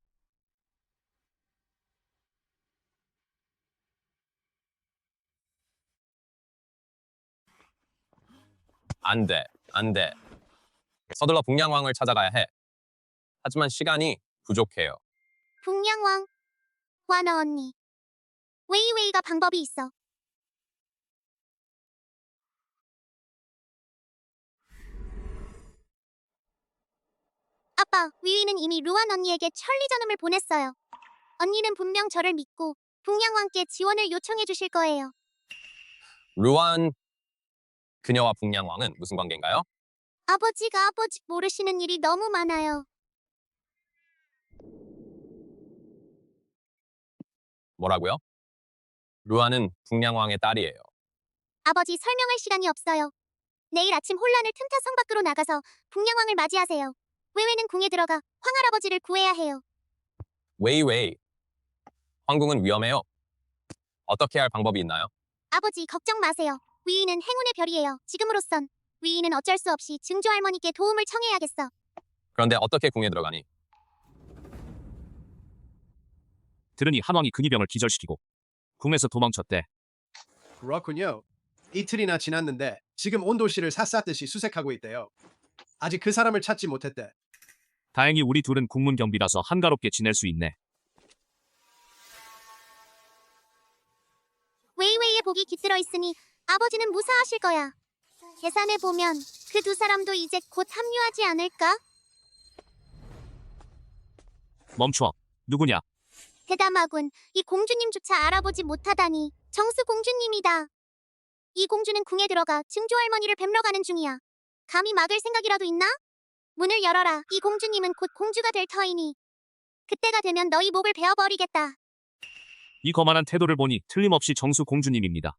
안 돼, 안 돼. 서둘러 북량왕을 찾아가야 해. 하지만 시간이 부족해요. 북량왕, 와너 언니. 웨이웨이가 방법이 있어. 아빠, 위위는 이미 루안 언니에게 천리전음을 보냈어요. 언니는 분명 저를 믿고 북량왕께 지원을 요청해 주실 거예요. 루안 그녀와 북량왕은 무슨 관계인가요? 아버지가 아버지 모르시는 일이 너무 많아요. 뭐라고요? 루안은 북량왕의 딸이에요. 아버지 설명할 시간이 없어요. 내일 아침 혼란을 틈타 성 밖으로 나가서 북량왕을 맞이하세요. 웨웨는 궁에 들어가 황할아버지를 구해야 해요. 웨이웨이. 황궁은 위험해요. 어떻게 할 방법이 있나요? 아버지 걱정 마세요. 위인은 행운의 별이에요. 지금으로선 위인은 어쩔 수 없이 증조 할머니께 도움을 청해야겠어. 그런데 어떻게 궁에 들어가니? 들으니 한왕이 근위병을 기절시키고 궁에서 도망쳤대. 그렇군요. 이틀이나 지났는데 지금 온 도시를 샅샅듯이 수색하고 있대요. 아직 그 사람을 찾지 못했대. 다행히 우리 둘은 국문 경비라서 한가롭게 지낼 수 있네. 웨이웨이의 복이 깃들어 있으니 아버지는 무사하실 거야. 계산해보면 그 2사람도 이제 곧 합류하지 않을까? 멈춰. 누구냐? 대담하군. 이 공주님조차 알아보지 못하다니. 정수 공주님이다. 이 공주는 궁에 들어가 증조 할머니를 뵙러 가는 중이야. 감히 막을 생각이라도 있나? 문을 열어라. 이 공주님은 곧 공주가 될 터이니 그때가 되면 너희 목을 베어버리겠다. 이 거만한 태도를 보니 틀림없이 정수 공주님입니다.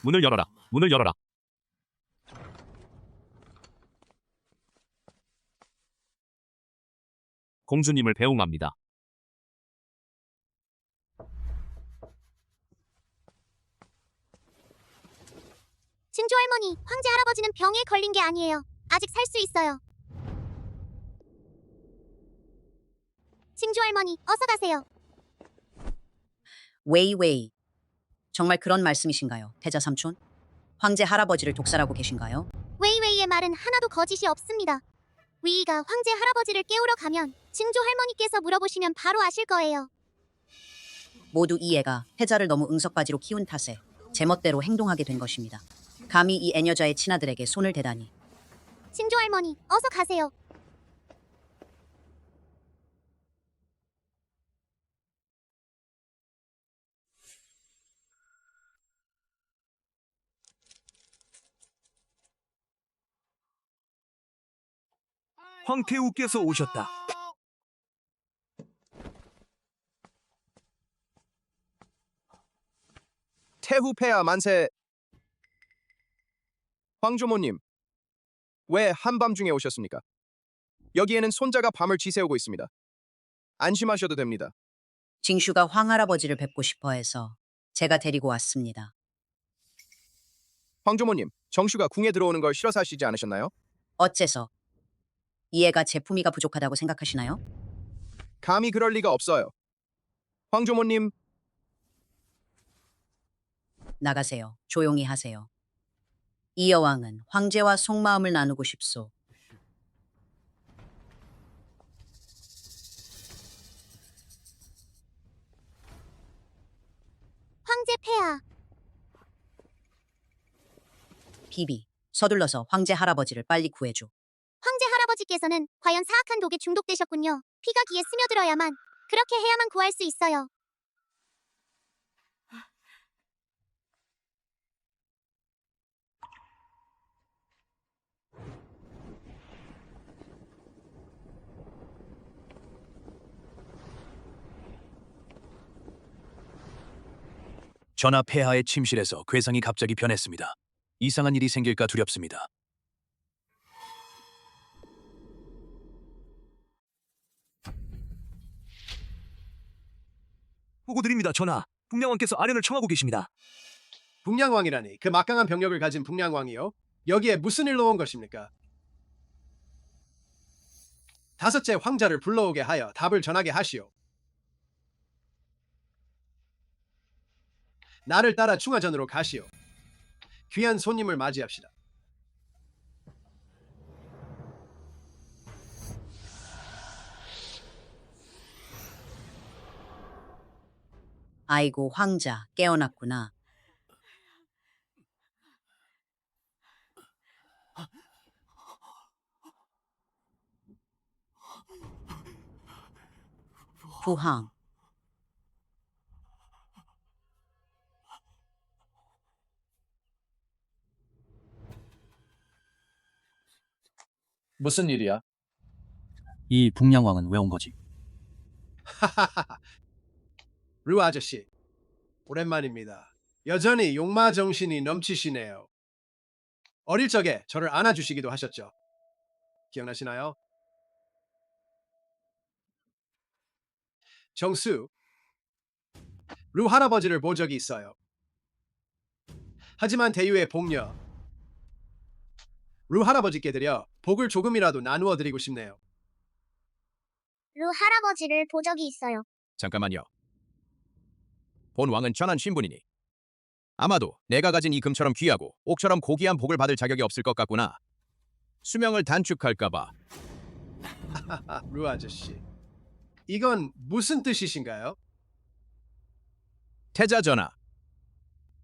문을 열어라. 문을 열어라. 공주님을 배웅합니다. 증조 할머니, 황제 할아버지는 병에 걸린 게 아니에요. 아직 살 수 있어요. 증조 할머니, 어서 가세요. 웨이웨이. 정말 그런 말씀이신가요, 태자 삼촌? 황제 할아버지를 독살하고 계신가요? 웨이웨이의 말은 하나도 거짓이 없습니다. 위이가 황제 할아버지를 깨우러 가면 증조 할머니께서 물어보시면 바로 아실 거예요. 모두 이 애가 태자를 너무 응석바지로 키운 탓에 제멋대로 행동하게 된 것입니다. 감히 이 애녀자의 친아들에게 손을 대다니. 증조 할머니, 어서 가세요. 황태우께서 오셨다. 태후폐하 만세. 황조모님, 왜 한밤중에 오셨습니까? 여기에는 손자가 밤을 지새우고 있습니다. 안심하셔도 됩니다. 징슈가 황할아버지를 뵙고 싶어 해서 제가 데리고 왔습니다. 황조모님, 정슈가 궁에 들어오는 걸 싫어서 하시지 않으셨나요? 어째서? 이 애가 제품이가 부족하다고 생각하시나요? 감히 그럴 리가 없어요. 황조모님, 나가세요. 조용히 하세요. 이 여왕은 황제와 속마음을 나누고 싶소. 황제 폐하. 비비, 서둘러서 황제 할아버지를 빨리 구해줘. 황제 할아버지께서는 과연 사악한 독에 중독되셨군요. 피가 귀에 스며들어야만, 그렇게 해야만 구할 수 있어요. 전하 폐하의 침실에서 괴상이 갑자기 변했습니다. 이상한 일이 생길까 두렵습니다. 보고드립니다, 전하. 북량왕께서 아련을 청하고 계십니다. 북량왕이라니 그 막강한 병력을 가진 북량왕이요? 여기에 무슨 일로 온 것입니까? 다섯째 황자를 불러오게 하여 답을 전하게 하시오. 나를 따라 충하전으로 가시오. 귀한 손님을 맞이합시다. 아이고 황자 깨어났구나. 부항. 무슨 일이야? 이 북량왕은 왜 온 거지? 루 아저씨, 오랜만입니다. 여전히 용마 정신이 넘치시네요. 어릴 적에 저를 안아주시기도 하셨죠. 기억나시나요? 정수, 루 할아버지를 본 적이 있어요. 하지만 대유의 복녀, 루 할아버지께 드려 복을 조금이라도 나누어 드리고 싶네요. 루 할아버지를 본 적이 있어요. 잠깐만요. 본 왕은 전한 신분이니 아마도 내가 가진 이 금처럼 귀하고 옥처럼 고귀한 복을 받을 자격이 없을 것 같구나. 수명을 단축할까봐. 루 아저씨, 이건 무슨 뜻이신가요? 태자 전하,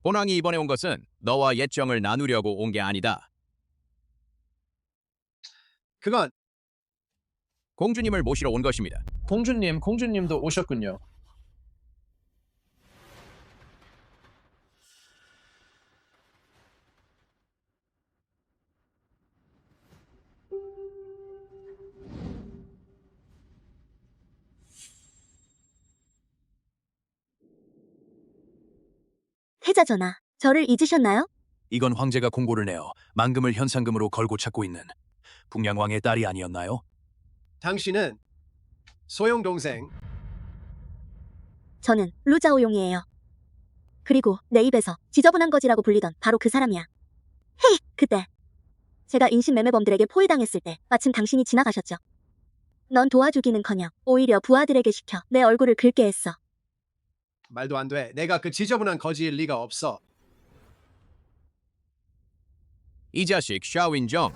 본왕이 이번에 온 것은 너와 옛정을 나누려고 온 게 아니다. 그건 공주님을 모시러 온 것입니다. 공주님도 오셨군요. 태자 전하, 저를 잊으셨나요? 이건 황제가 공고를 내어 만금을 현상금으로 걸고 찾고 있는 북량왕의 딸이 아니었나요? 당신은 소용 동생. 저는 루자오용이에요. 그리고 내 입에서 지저분한 거지라고 불리던 바로 그 사람이야. 헤이, 그때 제가 인신매매범들에게 포위당했을 때 마침 당신이 지나가셨죠. 넌 도와주기는커녕 오히려 부하들에게 시켜 내 얼굴을 긁게 했어. 말도 안 돼. 내가 그 지저분한 거지일 리가 없어. 이 자식 샤윈정.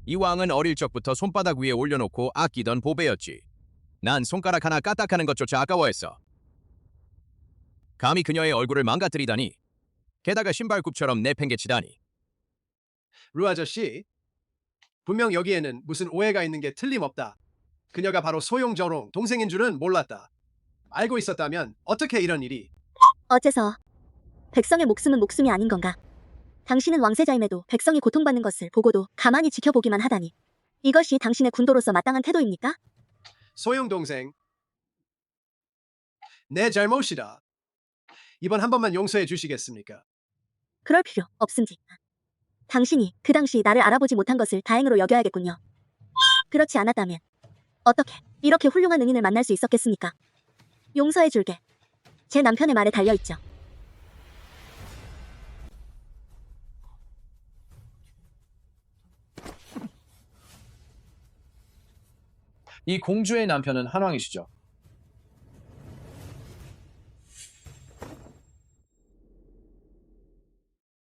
이 왕은 어릴 적부터 손바닥 위에 올려놓고 아끼던 보배였지. 난 손가락 하나 까딱하는 것조차 아까워했어. 감히 그녀의 얼굴을 망가뜨리다니. 게다가 신발굽처럼 내팽개치다니. 루 아저씨, 분명 여기에는 무슨 오해가 있는 게 틀림없다. 그녀가 바로 소용저롱 동생인 줄은 몰랐다. 알고 있었다면 어떻게 이런 일이? 어째서 백성의 목숨은 목숨이 아닌 건가? 당신은 왕세자임에도 백성이 고통받는 것을 보고도 가만히 지켜보기만 하다니. 이것이 당신의 군도로서 마땅한 태도입니까? 소용 동생, 내 잘못이다. 이번 한 번만 용서해 주시겠습니까? 그럴 필요 없습니다. 당신이 그 당시 나를 알아보지 못한 것을 다행으로 여겨야겠군요. 그렇지 않았다면 어떻게 이렇게 훌륭한 은인을 만날 수 있었겠습니까? 용서해줄게. 제 남편의 말에 달려있죠. 이 공주의 남편은 한왕이시죠.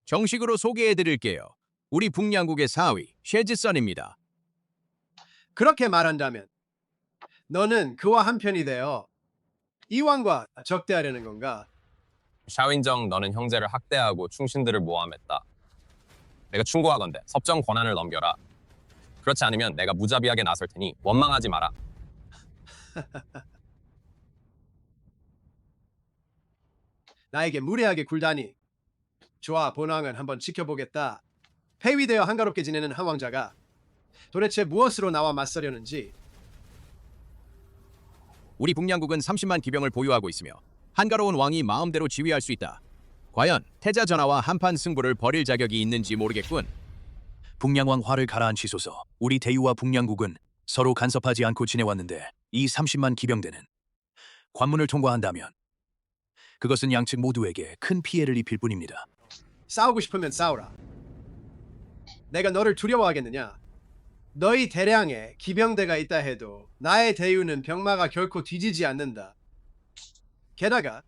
정식으로 소개해드릴게요. 우리 북양국의 사위 셰즈선입니다. 그렇게 말한다면 너는 그와 한편이 되어 이 왕과 적대하려는 건가? 샤윈정, 너는 형제를 학대하고 충신들을 모함했다. 내가 충고하건대 섭정 권한을 넘겨라. 그렇지 않으면 내가 무자비하게 나설 테니 원망하지 마라. 나에게 무례하게 굴다니. 좋아, 본왕은 한번 지켜보겠다. 폐위되어 한가롭게 지내는 한 왕자가 도대체 무엇으로 나와 맞서려는지. 우리 북양국은 30만 기병을 보유하고 있으며 한가로운 왕이 마음대로 지휘할 수 있다. 과연 태자 전하와 한판 승부를 벌일 자격이 있는지 모르겠군. 북양왕 화를 가라앉히소서. 우리 대유와 북양국은 서로 간섭하지 않고 지내왔는데 이 30만 기병대는 관문을 통과한다면 그것은 양측 모두에게 큰 피해를 입힐 뿐입니다. 싸우고 싶으면 싸우라. 내가 너를 두려워하겠느냐? 너희 대량의 기병대가 있다 해도 나의 대유는 병마가 결코 뒤지지 않는다. 게다가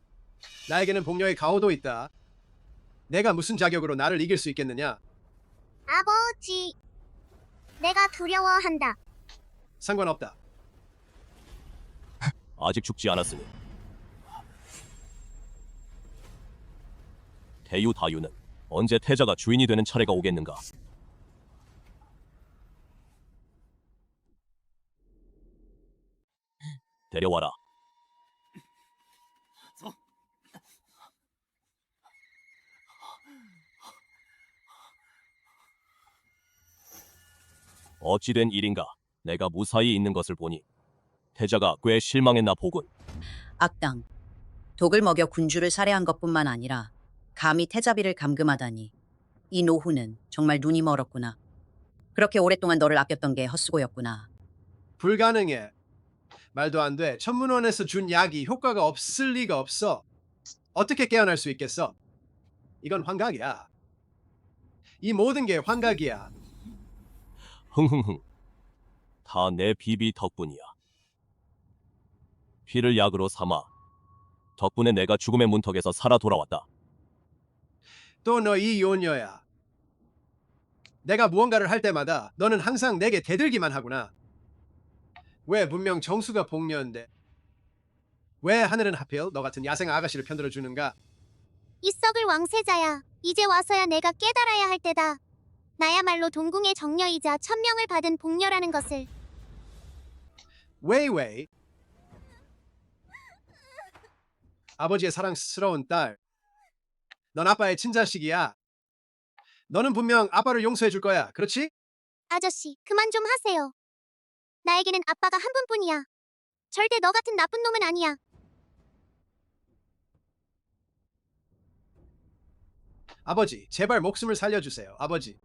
나에게는 복녀의 가호도 있다. 내가 무슨 자격으로 나를 이길 수 있겠느냐? 아버지, 내가 두려워한다. 상관없다. 아직 죽지 않았으니 대유 다유는 언제 태자가 주인이 되는 차례가 오겠는가? 데려와라. 어찌된 일인가? 내가 무사히 있는 것을 보니 태자가 꽤 실망했나 보군. 악당. 독을 먹여 군주를 살해한 것뿐만 아니라 감히 태자비를 감금하다니. 이 노후는 정말 눈이 멀었구나. 그렇게 오랫동안 너를 아꼈던 게 헛수고였구나. 불가능해. 말도 안 돼. 천문원에서 준 약이 효과가 없을 리가 없어. 어떻게 깨어날 수 있겠어? 이건 환각이야. 이 모든 게 환각이야. 흥흥흥. 다 내 비비 덕분이야. 피를 약으로 삼아 덕분에 내가 죽음의 문턱에서 살아 돌아왔다. 또 너 이 요녀야. 내가 무언가를 할 때마다 너는 항상 내게 대들기만 하구나. 왜 분명 정수가 복녀인데 왜 하늘은 하필 너 같은 야생 아가씨를 편들어 주는가? 이 썩을 왕세자야. 이제 와서야 내가 깨달아야 할 때다. 나야말로 동궁의 정녀이자 천명을 받은 복녀라는 것을. 웨이웨이. 아버지의 사랑스러운 딸. 넌 아빠의 친자식이야. 너는 분명 아빠를 용서해 줄 거야. 그렇지? 아저씨, 그만 좀 하세요. 나에게는 아빠가 한 분뿐이야. 절대 너 같은 나쁜 놈은 아니야. 아버지, 제발 목숨을 살려주세요. 아버지.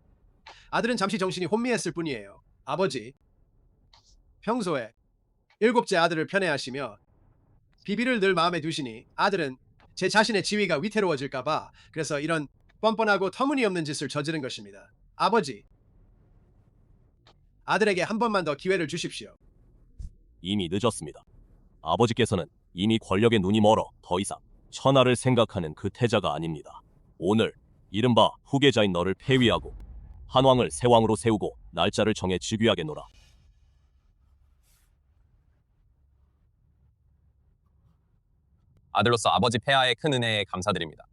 아들은 잠시 정신이 혼미했을 뿐이에요. 아버지. 평소에 7째 아들을 편애하시며 비비를 늘 마음에 두시니 아들은 제 자신의 지위가 위태로워질까봐 그래서 이런 뻔뻔하고 터무니없는 짓을 저지른 것입니다. 아버지. 아들에게 한 번만 더 기회를 주십시오. 이미 늦었습니다. 아버지께서는 이미 권력에 눈이 멀어 더 이상 천하를 생각하는 그 태자가 아닙니다. 오늘 이른바 후계자인 너를 폐위하고 한왕을 새 왕으로 세우고 날짜를 정해 즉위하게 노라. 아들로서 아버지 폐하의 큰 은혜에 감사드립니다.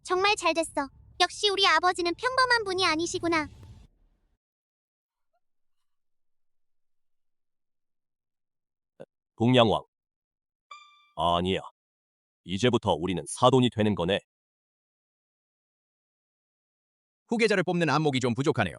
정말 잘 됐어. 역시 우리 아버지는 평범한 분이 아니시구나. 북양왕. 아니야. 이제부터 우리는 사돈이 되는 거네. 후계자를 뽑는 안목이 좀 부족하네요.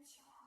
지워.